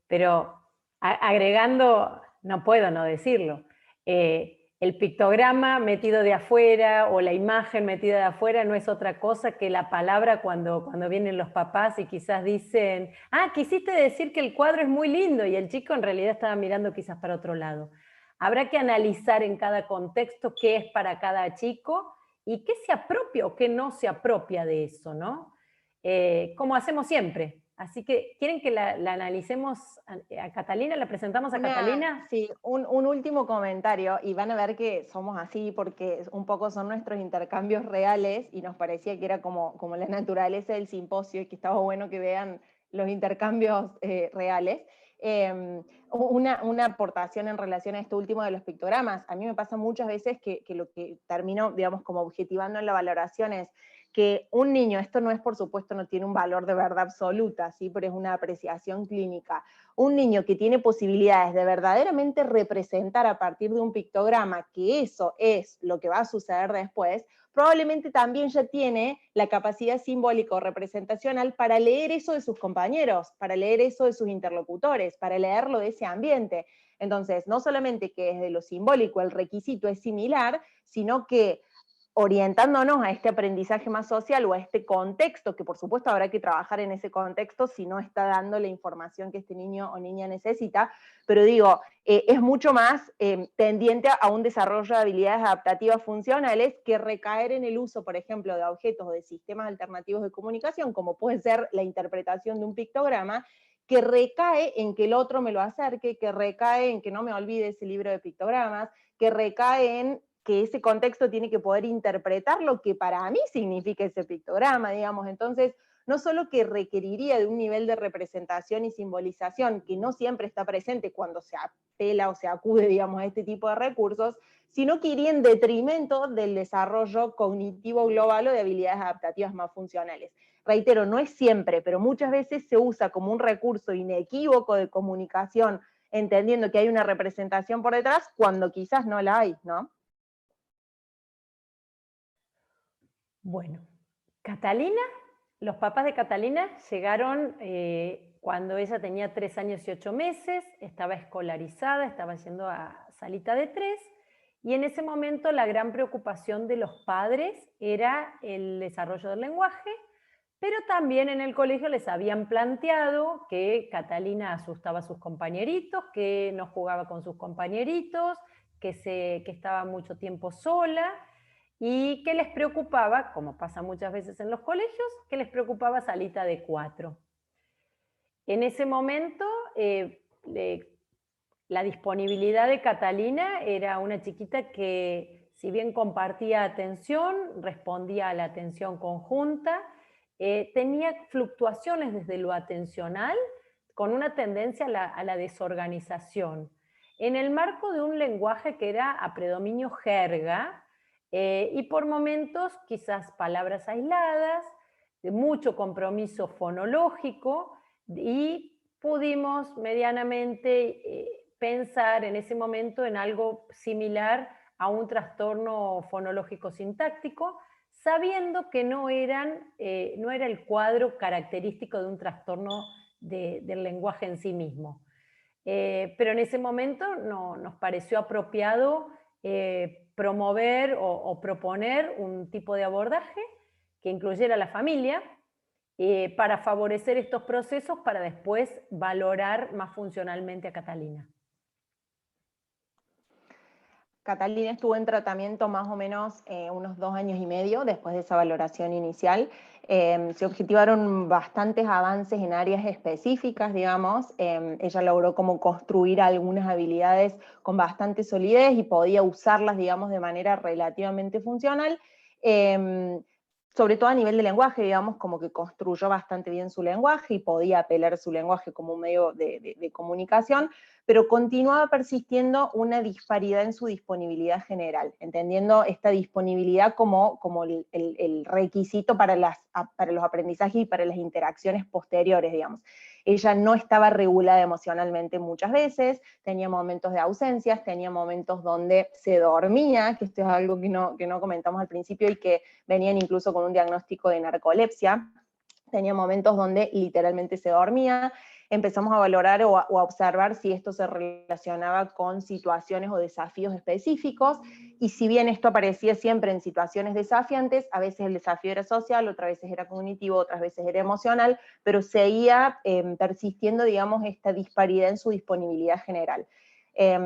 pero agregando, no puedo no decirlo, el pictograma metido de afuera o la imagen metida de afuera no es otra cosa que la palabra cuando vienen los papás y quizás dicen, ah, quisiste decir que el cuadro es muy lindo, y el chico en realidad estaba mirando quizás para otro lado. Habrá que analizar en cada contexto qué es para cada chico y qué se apropia o qué no se apropia de eso, ¿no? Como hacemos siempre. Así que, ¿quieren que la analicemos a Catalina? ¿La presentamos a Catalina? Sí, un último comentario, y van a ver que somos así porque un poco son nuestros intercambios reales, y nos parecía que era como la naturaleza del simposio, y que estaba bueno que vean los intercambios reales. Una aportación en relación a esto último de los pictogramas. A mí me pasa muchas veces que lo que termino, digamos, como objetivando en la valoración es que un niño, esto no es, por supuesto, no tiene un valor de verdad absoluta, ¿sí? Pero es una apreciación clínica. Un niño que tiene posibilidades de verdaderamente representar a partir de un pictograma que eso es lo que va a suceder después, probablemente también ya tiene la capacidad simbólica o representacional para leer eso de sus compañeros, para leer eso de sus interlocutores, para leerlo de ese ambiente. Entonces, no solamente que desde lo simbólico el requisito es similar, sino que orientándonos a este aprendizaje más social o a este contexto, que por supuesto habrá que trabajar en ese contexto si no está dando la información que este niño o niña necesita, pero digo, es mucho más tendiente a un desarrollo de habilidades adaptativas funcionales que recaer en el uso, por ejemplo, de objetos o de sistemas alternativos de comunicación, como puede ser la interpretación de un pictograma, que recae en que el otro me lo acerque, que recae en que no me olvide ese libro de pictogramas, que recae en que ese contexto tiene que poder interpretar lo que para mí significa ese pictograma, digamos. Entonces, no solo que requeriría de un nivel de representación y simbolización que no siempre está presente cuando se apela o se acude, digamos, a este tipo de recursos, sino que iría en detrimento del desarrollo cognitivo global o de habilidades adaptativas más funcionales. Reitero, no es siempre, pero muchas veces se usa como un recurso inequívoco de comunicación, entendiendo que hay una representación por detrás, cuando quizás no la hay, ¿no? Bueno, Catalina, los papás de Catalina llegaron cuando ella tenía 3 años y 8 meses, estaba escolarizada, estaba yendo a salita de 3, y en ese momento la gran preocupación de los padres era el desarrollo del lenguaje, pero también en el colegio les habían planteado que Catalina asustaba a sus compañeritos, que no jugaba con sus compañeritos, que estaba mucho tiempo sola, y que les preocupaba, como pasa muchas veces en los colegios, que les preocupaba salita de 4. En ese momento, la disponibilidad de Catalina era una chiquita que, si bien compartía atención, respondía a la atención conjunta, tenía fluctuaciones desde lo atencional con una tendencia a la desorganización. En el marco de un lenguaje que era a predominio jerga, y por momentos quizás palabras aisladas, de mucho compromiso fonológico, y pudimos medianamente pensar en ese momento en algo similar a un trastorno fonológico sintáctico, sabiendo que no era el cuadro característico de un trastorno del lenguaje en sí mismo. Pero en ese momento nos pareció apropiado promover o proponer un tipo de abordaje que incluyera a la familia para favorecer estos procesos para después valorar más funcionalmente a Catalina. Catalina estuvo en tratamiento más o menos unos 2 años y medio después de esa valoración inicial. Se objetivaron bastantes avances en áreas específicas, digamos. Ella logró como construir algunas habilidades con bastante solidez y podía usarlas, digamos, de manera relativamente funcional. Sobre todo a nivel de lenguaje, digamos, como que construyó bastante bien su lenguaje y podía apelar su lenguaje como un medio de comunicación, pero continuaba persistiendo una disparidad en su disponibilidad general, entendiendo esta disponibilidad como el requisito para los aprendizajes y para las interacciones posteriores, digamos. ella no estaba regulada emocionalmente muchas veces, tenía momentos de ausencias, tenía momentos donde se dormía, que esto es algo que no comentamos al principio y que venían incluso con un diagnóstico de narcolepsia. Tenía momentos donde literalmente se dormía. Empezamos a valorar o a observar si esto se relacionaba con situaciones o desafíos específicos, y si bien esto aparecía siempre en situaciones desafiantes, a veces el desafío era social, otras veces era cognitivo, otras veces era emocional, pero seguía persistiendo, digamos, esta disparidad en su disponibilidad general.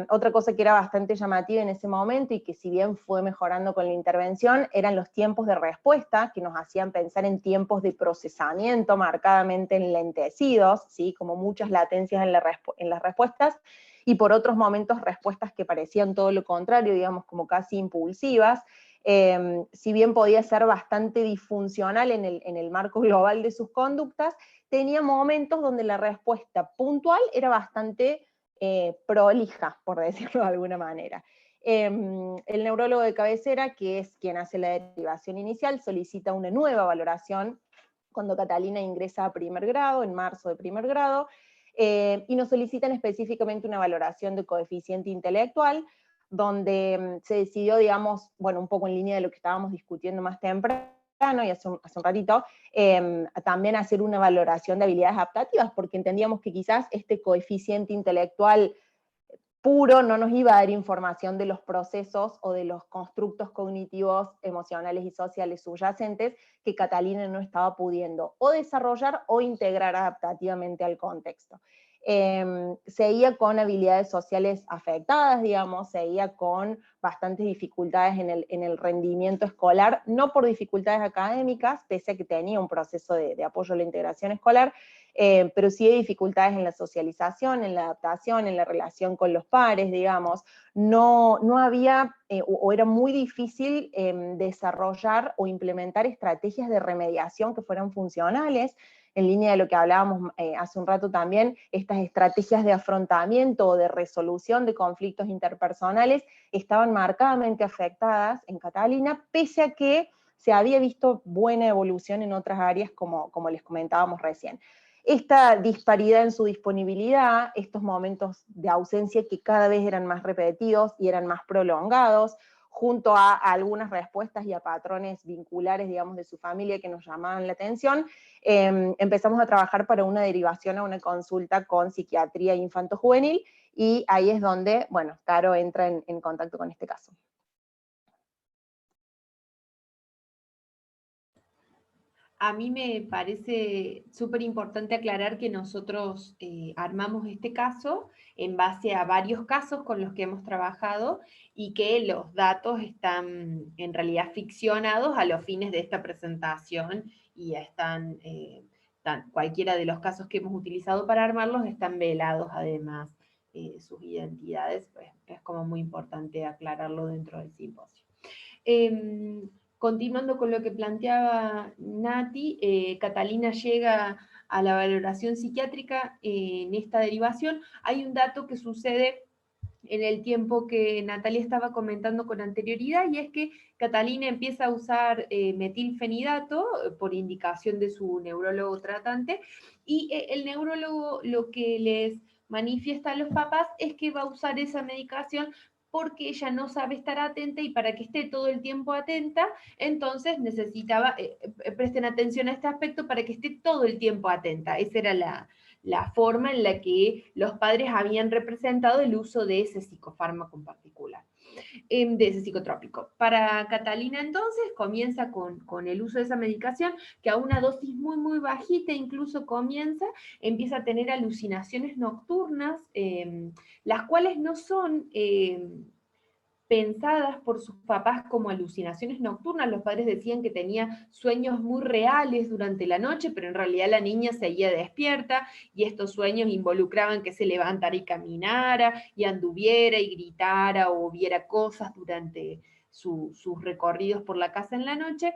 Otra cosa que era bastante llamativa en ese momento y que si bien fue mejorando con la intervención, eran los tiempos de respuesta, que nos hacían pensar en tiempos de procesamiento marcadamente enlentecidos, ¿sí? Como muchas latencias en las respuestas, y por otros momentos respuestas que parecían todo lo contrario, digamos como casi impulsivas. Si bien podía ser bastante disfuncional en el marco global de sus conductas, tenía momentos donde la respuesta puntual era bastante prolija, por decirlo de alguna manera. El neurólogo de cabecera, que es quien hace la derivación inicial, solicita una nueva valoración cuando Catalina ingresa a primer grado, en marzo de primer grado, y nos solicitan específicamente una valoración de coeficiente intelectual, donde se decidió, digamos, bueno, un poco en línea de lo que estábamos discutiendo más temprano, y hace un ratito, también hacer una valoración de habilidades adaptativas, porque entendíamos que quizás este coeficiente intelectual puro no nos iba a dar información de los procesos o de los constructos cognitivos, emocionales y sociales subyacentes que Catalina no estaba pudiendo o desarrollar o integrar adaptativamente al contexto. Seguía con habilidades sociales afectadas, digamos, seguía con bastantes dificultades en el rendimiento escolar, no por dificultades académicas, pese a que tenía un proceso de apoyo a la integración escolar, pero sí hay dificultades en la socialización, en la adaptación, en la relación con los pares, digamos. No había, o era muy difícil desarrollar o implementar estrategias de remediación que fueran funcionales, en línea de lo que hablábamos hace un rato también, estas estrategias de afrontamiento o de resolución de conflictos interpersonales estaban marcadamente afectadas en Catalina, pese a que se había visto buena evolución en otras áreas, como les comentábamos recién. Esta disparidad en su disponibilidad, estos momentos de ausencia que cada vez eran más repetidos y eran más prolongados, junto a algunas respuestas y a patrones vinculares, digamos, de su familia que nos llamaban la atención, empezamos a trabajar para una derivación a una consulta con psiquiatría infanto-juvenil, y ahí es donde, bueno, Caro entra en contacto con este caso. A mí me parece súper importante aclarar que nosotros armamos este caso en base a varios casos con los que hemos trabajado y que los datos están en realidad ficcionados a los fines de esta presentación y cualquiera de los casos que hemos utilizado para armarlos están velados además sus identidades, pues es como muy importante aclararlo dentro del simposio. Continuando con lo que planteaba Nati, Catalina llega a la valoración psiquiátrica en esta derivación. Hay un dato que sucede en el tiempo que Natalia estaba comentando con anterioridad, y es que Catalina empieza a usar metilfenidato por indicación de su neurólogo tratante, y el neurólogo lo que les manifiesta a los papás es que va a usar esa medicación porque ella no sabe estar atenta, y para que esté todo el tiempo atenta, entonces necesitaba, presten atención a este aspecto, para que esté todo el tiempo atenta. Esa era la forma en la que los padres habían representado el uso de ese psicofármaco en particular, de ese psicotrópico. Para Catalina entonces comienza con el uso de esa medicación, que a una dosis muy, muy bajita incluso empieza a tener alucinaciones nocturnas, las cuales no son pensadas por sus papás como alucinaciones nocturnas. Los padres decían que tenía sueños muy reales durante la noche, pero en realidad la niña seguía despierta, y estos sueños involucraban que se levantara y caminara, y anduviera y gritara o viera cosas durante sus recorridos por la casa en la noche.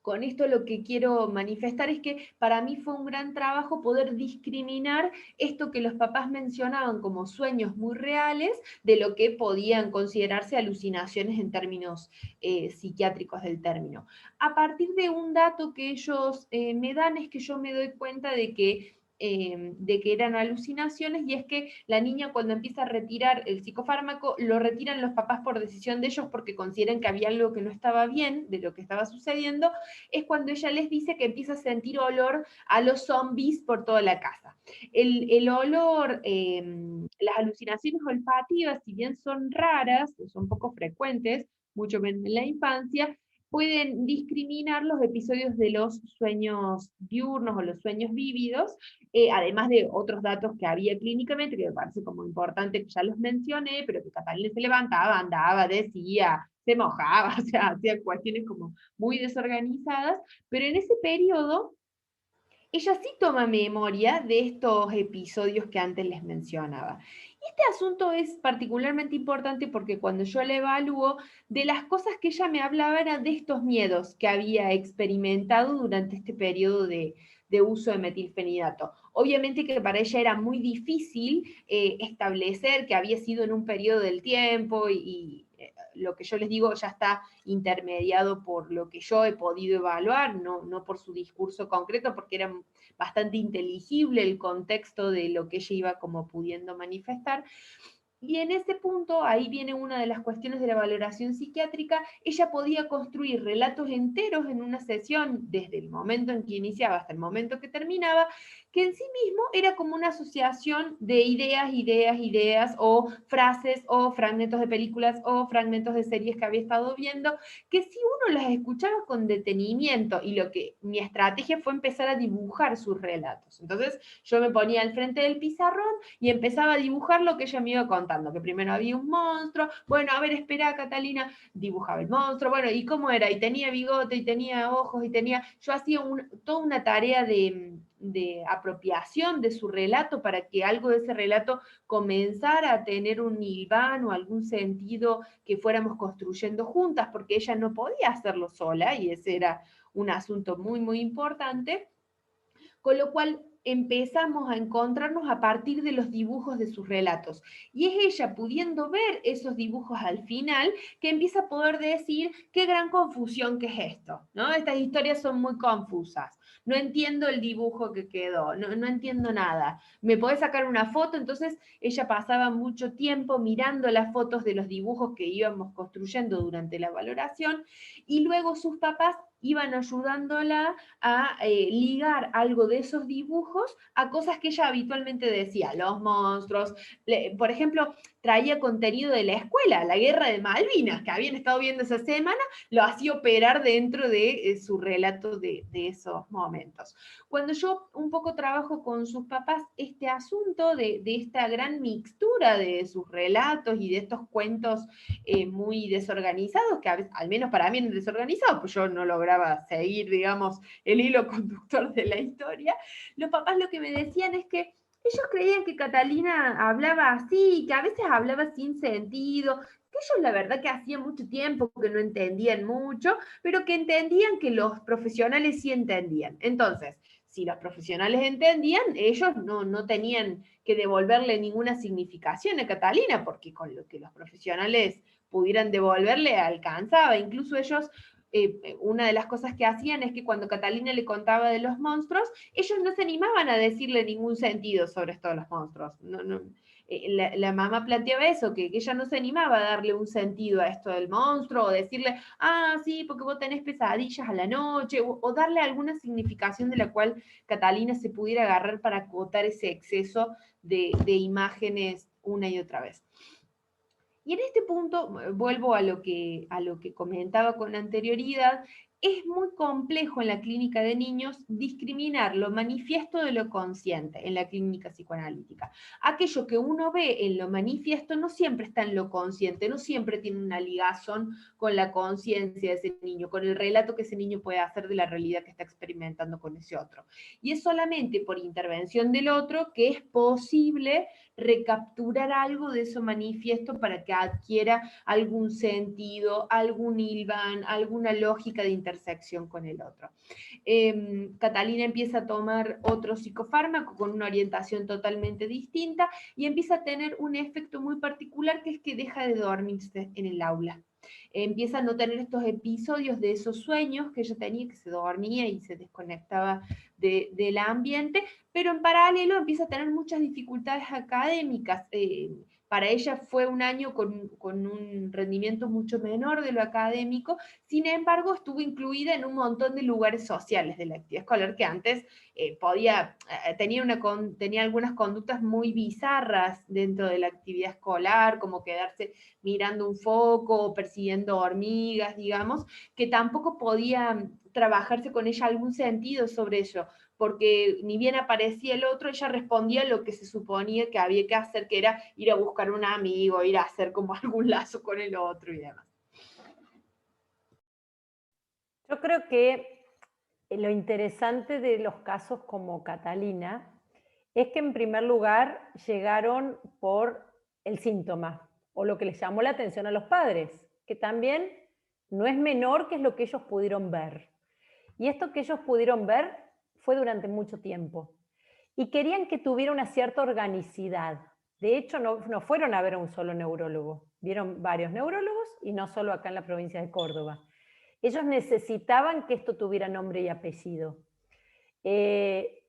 Con esto lo que quiero manifestar es que para mí fue un gran trabajo poder discriminar esto que los papás mencionaban como sueños muy reales de lo que podían considerarse alucinaciones en términos psiquiátricos del término. A partir de un dato que ellos me dan, es que yo me doy cuenta de que de que eran alucinaciones, y es que la niña cuando empieza a retirar el psicofármaco, lo retiran los papás por decisión de ellos porque consideran que había algo que no estaba bien de lo que estaba sucediendo, es cuando ella les dice que empieza a sentir olor a los zombies por toda la casa. El olor, las alucinaciones olfativas, si bien son raras, son poco frecuentes, mucho menos en la infancia, pueden discriminar los episodios de los sueños diurnos o los sueños vívidos, además de otros datos que había clínicamente, que me parece como importante, que ya los mencioné, pero que Catalina se levantaba, andaba, decía, se mojaba, o sea, hacía cuestiones como muy desorganizadas, pero en ese periodo ella sí toma memoria de estos episodios que antes les mencionaba. Este asunto es particularmente importante porque cuando yo la evalúo, de las cosas que ella me hablaba era de estos miedos que había experimentado durante este periodo de uso de metilfenidato. Obviamente que para ella era muy difícil establecer que había sido en un periodo del tiempo y lo que yo les digo ya está intermediado por lo que yo he podido evaluar, no por su discurso concreto, porque era bastante inteligible el contexto de lo que ella iba como pudiendo manifestar. Y en ese punto, ahí viene una de las cuestiones de la valoración psiquiátrica, ella podía construir relatos enteros en una sesión, desde el momento en que iniciaba hasta el momento que terminaba, que en sí mismo era como una asociación de ideas, o frases, o fragmentos de películas, o fragmentos de series que había estado viendo, que si uno las escuchaba con detenimiento, y lo que mi estrategia fue empezar a dibujar sus relatos. Entonces yo me ponía al frente del pizarrón y empezaba a dibujar lo que ella me iba contando, que primero había un monstruo, bueno, a ver, espera, Catalina, dibujaba el monstruo, bueno, ¿y cómo era? Y tenía bigote, y tenía ojos, y tenía, yo hacía toda una tarea de apropiación de su relato para que algo de ese relato comenzara a tener un hilván o algún sentido que fuéramos construyendo juntas, porque ella no podía hacerlo sola, y ese era un asunto muy, muy importante, con lo cual empezamos a encontrarnos a partir de los dibujos de sus relatos. Y es ella pudiendo ver esos dibujos al final que empieza a poder decir qué gran confusión que es esto, ¿no? Estas historias son muy confusas. No entiendo el dibujo que quedó, no entiendo nada. ¿Me podés sacar una foto? Entonces ella pasaba mucho tiempo mirando las fotos de los dibujos que íbamos construyendo durante la valoración, y luego sus papás iban ayudándola a ligar algo de esos dibujos a cosas que ella habitualmente decía, los monstruos, por ejemplo, traía contenido de la escuela, la guerra de Malvinas, que habían estado viendo esa semana, lo hacía operar dentro de su relato de esos momentos. Cuando yo un poco trabajo con sus papás este asunto de esta gran mixtura de sus relatos y de estos cuentos muy desorganizados, que al menos para mí eran desorganizados, pues yo no lograba seguir, digamos, el hilo conductor de la historia, los papás lo que me decían es que ellos creían que Catalina hablaba así, que a veces hablaba sin sentido, que ellos la verdad que hacía mucho tiempo que no entendían mucho, pero que entendían que los profesionales sí entendían. Entonces, si los profesionales entendían, ellos no tenían que devolverle ninguna significación a Catalina, porque con lo que los profesionales pudieran devolverle alcanzaba. Incluso ellos, una de las cosas que hacían es que cuando Catalina le contaba de los monstruos, ellos no se animaban a decirle ningún sentido sobre esto de los monstruos. La mamá planteaba eso, que ella no se animaba a darle un sentido a esto del monstruo, o decirle, ah, sí, porque vos tenés pesadillas a la noche, o darle alguna significación de la cual Catalina se pudiera agarrar para acotar ese exceso de imágenes una y otra vez. Y en este punto, vuelvo a lo que comentaba con anterioridad, es muy complejo en la clínica de niños discriminar lo manifiesto de lo consciente en la clínica psicoanalítica. Aquello que uno ve en lo manifiesto no siempre está en lo consciente, no siempre tiene una ligazón con la conciencia de ese niño, con el relato que ese niño puede hacer de la realidad que está experimentando con ese otro. Y es solamente por intervención del otro que es posible recapturar algo de eso manifiesto para que adquiera algún sentido, algún hilván, alguna lógica de intersección con el otro. Catalina empieza a tomar otro psicofármaco con una orientación totalmente distinta y empieza a tener un efecto muy particular, que es que deja de dormirse en el aula. Empieza a no tener estos episodios de esos sueños que ella tenía, que se dormía y se desconectaba del ambiente, pero en paralelo empieza a tener muchas dificultades académicas. Para ella fue un año con un rendimiento mucho menor de lo académico, sin embargo estuvo incluida en un montón de lugares sociales de la actividad escolar que antes tenía algunas conductas muy bizarras dentro de la actividad escolar, como quedarse mirando un foco o persiguiendo hormigas, digamos, que tampoco podía trabajarse con ella algún sentido sobre ello, porque ni bien aparecía el otro, ella respondía lo que se suponía que había que hacer, que era ir a buscar un amigo, ir a hacer como algún lazo con el otro y demás. Yo creo que lo interesante de los casos como Catalina es que en primer lugar llegaron por el síntoma, o lo que les llamó la atención a los padres, que también no es menor que es lo que ellos pudieron ver. Y esto que ellos pudieron ver fue durante mucho tiempo. Y querían que tuviera una cierta organicidad. De hecho, no fueron a ver a un solo neurólogo. Vieron varios neurólogos y no solo acá en la provincia de Córdoba. Ellos necesitaban que esto tuviera nombre y apellido. De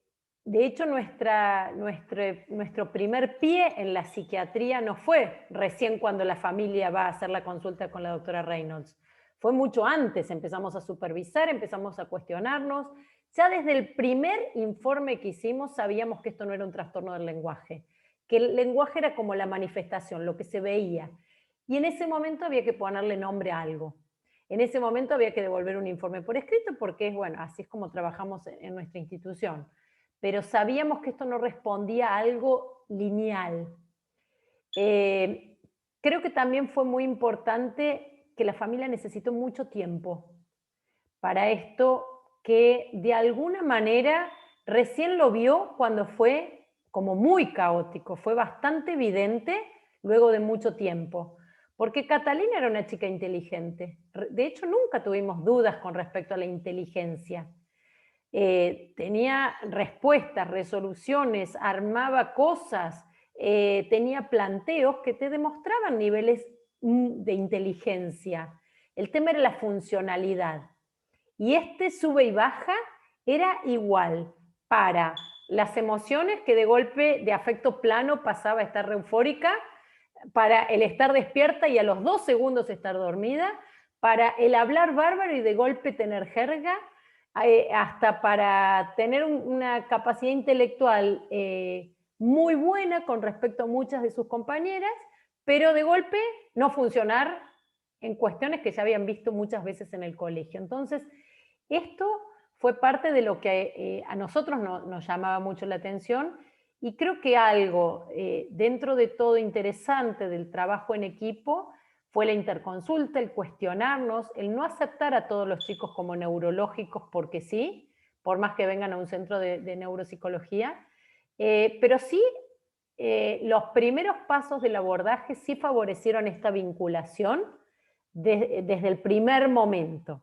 hecho, nuestro primer pie en la psiquiatría no fue recién cuando la familia va a hacer la consulta con la doctora Reynolds. Fue mucho antes, empezamos a supervisar, empezamos a cuestionarnos. Ya desde el primer informe que hicimos sabíamos que esto no era un trastorno del lenguaje, que el lenguaje era como la manifestación, lo que se veía. Y en ese momento había que ponerle nombre a algo. En ese momento había que devolver un informe por escrito porque, bueno, así es como trabajamos en nuestra institución. Pero sabíamos que esto no respondía a algo lineal. Creo que también fue muy importante que la familia necesitó mucho tiempo para esto, que de alguna manera recién lo vio cuando fue como muy caótico, fue bastante evidente luego de mucho tiempo. Porque Catalina era una chica inteligente. De hecho, nunca tuvimos dudas con respecto a la inteligencia. Tenía respuestas, resoluciones, armaba cosas, tenía planteos que te demostraban niveles de inteligencia. El tema era la funcionalidad. Y este sube y baja era igual para las emociones, que de golpe de afecto plano pasaba a estar eufórica, para el estar despierta y a los 2 segundos estar dormida, para el hablar bárbaro y de golpe tener jerga, hasta para tener una capacidad intelectual muy buena con respecto a muchas de sus compañeras, pero de golpe no funcionar en cuestiones que ya habían visto muchas veces en el colegio. Entonces, esto fue parte de lo que a nosotros nos llamaba mucho la atención. Y creo que algo dentro de todo interesante del trabajo en equipo fue la interconsulta, el cuestionarnos, el no aceptar a todos los chicos como neurológicos porque sí, por más que vengan a un centro de neuropsicología, pero sí los primeros pasos del abordaje sí favorecieron esta vinculación desde el primer momento.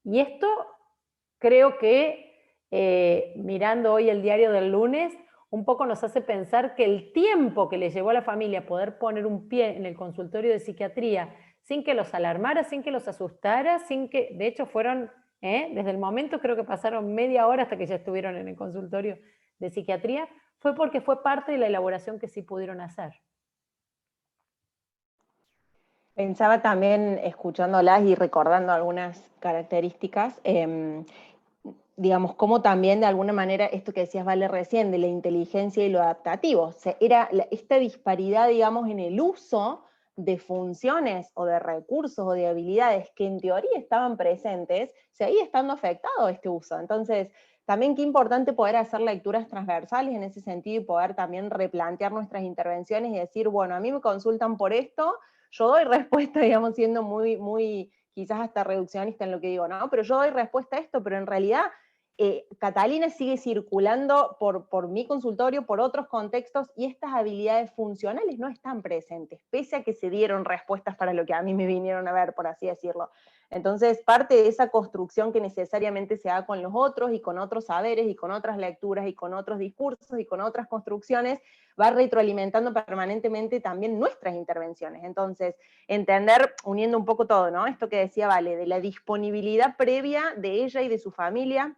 Y esto creo que, mirando hoy el diario del lunes, un poco nos hace pensar que el tiempo que le llevó a la familia poder poner un pie en el consultorio de psiquiatría sin que los alarmara, sin que los asustara, sin que, de hecho fueron, desde el momento creo que pasaron media hora hasta que ya estuvieron en el consultorio de psiquiatría, fue porque fue parte de la elaboración que sí pudieron hacer. Pensaba también, escuchándolas y recordando algunas características, digamos, cómo también de alguna manera, esto que decías Vale recién, de la inteligencia y lo adaptativo, o sea, era esta disparidad, digamos, en el uso de funciones o de recursos o de habilidades que en teoría estaban presentes, seguía estando afectado este uso. Entonces, también qué importante poder hacer lecturas transversales en ese sentido y poder también replantear nuestras intervenciones y decir, bueno, a mí me consultan por esto, yo doy respuesta, digamos, siendo muy quizás hasta reduccionista en lo que digo, ¿no? Pero yo doy respuesta a esto, pero en realidad Catalina sigue circulando por mi consultorio, por otros contextos, y estas habilidades funcionales no están presentes, pese a que se dieron respuestas para lo que a mí me vinieron a ver, por así decirlo. Entonces, parte de esa construcción que necesariamente se da con los otros, y con otros saberes, y con otras lecturas, y con otros discursos, y con otras construcciones, va retroalimentando permanentemente también nuestras intervenciones. Entonces, entender, uniendo un poco todo, ¿no? Esto que decía Vale, de la disponibilidad previa de ella y de su familia,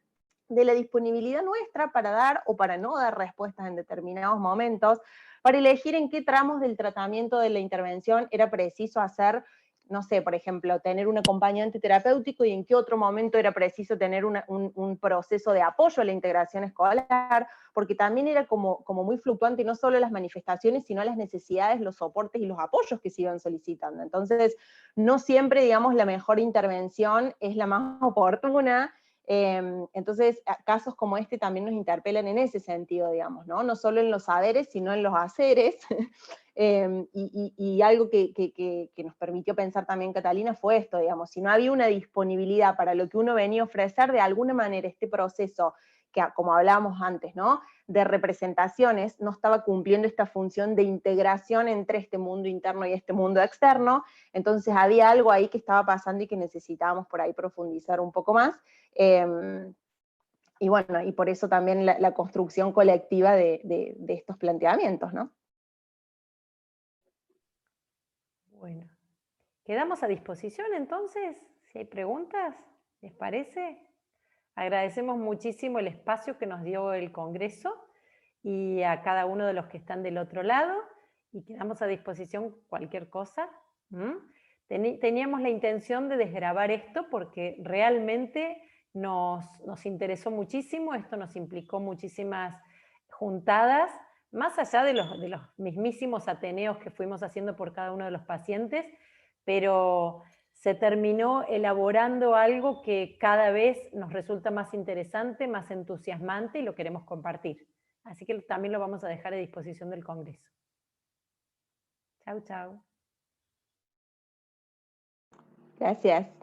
de la disponibilidad nuestra para dar o para no dar respuestas en determinados momentos, para elegir en qué tramos del tratamiento de la intervención era preciso hacer, no sé, por ejemplo, tener un acompañante terapéutico y en qué otro momento era preciso tener un proceso de apoyo a la integración escolar, porque también era como muy fluctuante, y no solo las manifestaciones, sino las necesidades, los soportes y los apoyos que se iban solicitando. Entonces, no siempre, digamos, la mejor intervención es la más oportuna. Entonces, casos como este también nos interpelan en ese sentido, digamos, ¿no? No solo en los saberes, sino en los haceres. Y algo que nos permitió pensar también Catalina fue esto, digamos, si no había una disponibilidad para lo que uno venía a ofrecer, de alguna manera este proceso, que como hablábamos antes, ¿no?, de representaciones, no estaba cumpliendo esta función de integración entre este mundo interno y este mundo externo. Entonces había algo ahí que estaba pasando y que necesitábamos por ahí profundizar un poco más. Y bueno, y por eso también la construcción colectiva de estos planteamientos, ¿no? Bueno, quedamos a disposición entonces, si hay preguntas, ¿les parece? Agradecemos muchísimo el espacio que nos dio el Congreso y a cada uno de los que están del otro lado, y quedamos a disposición cualquier cosa. Teníamos la intención de desgravar esto porque realmente nos interesó muchísimo, esto nos implicó muchísimas juntadas, más allá de los mismísimos ateneos que fuimos haciendo por cada uno de los pacientes, pero se terminó elaborando algo que cada vez nos resulta más interesante, más entusiasmante, y lo queremos compartir. Así que también lo vamos a dejar a disposición del Congreso. Chau, chau. Gracias.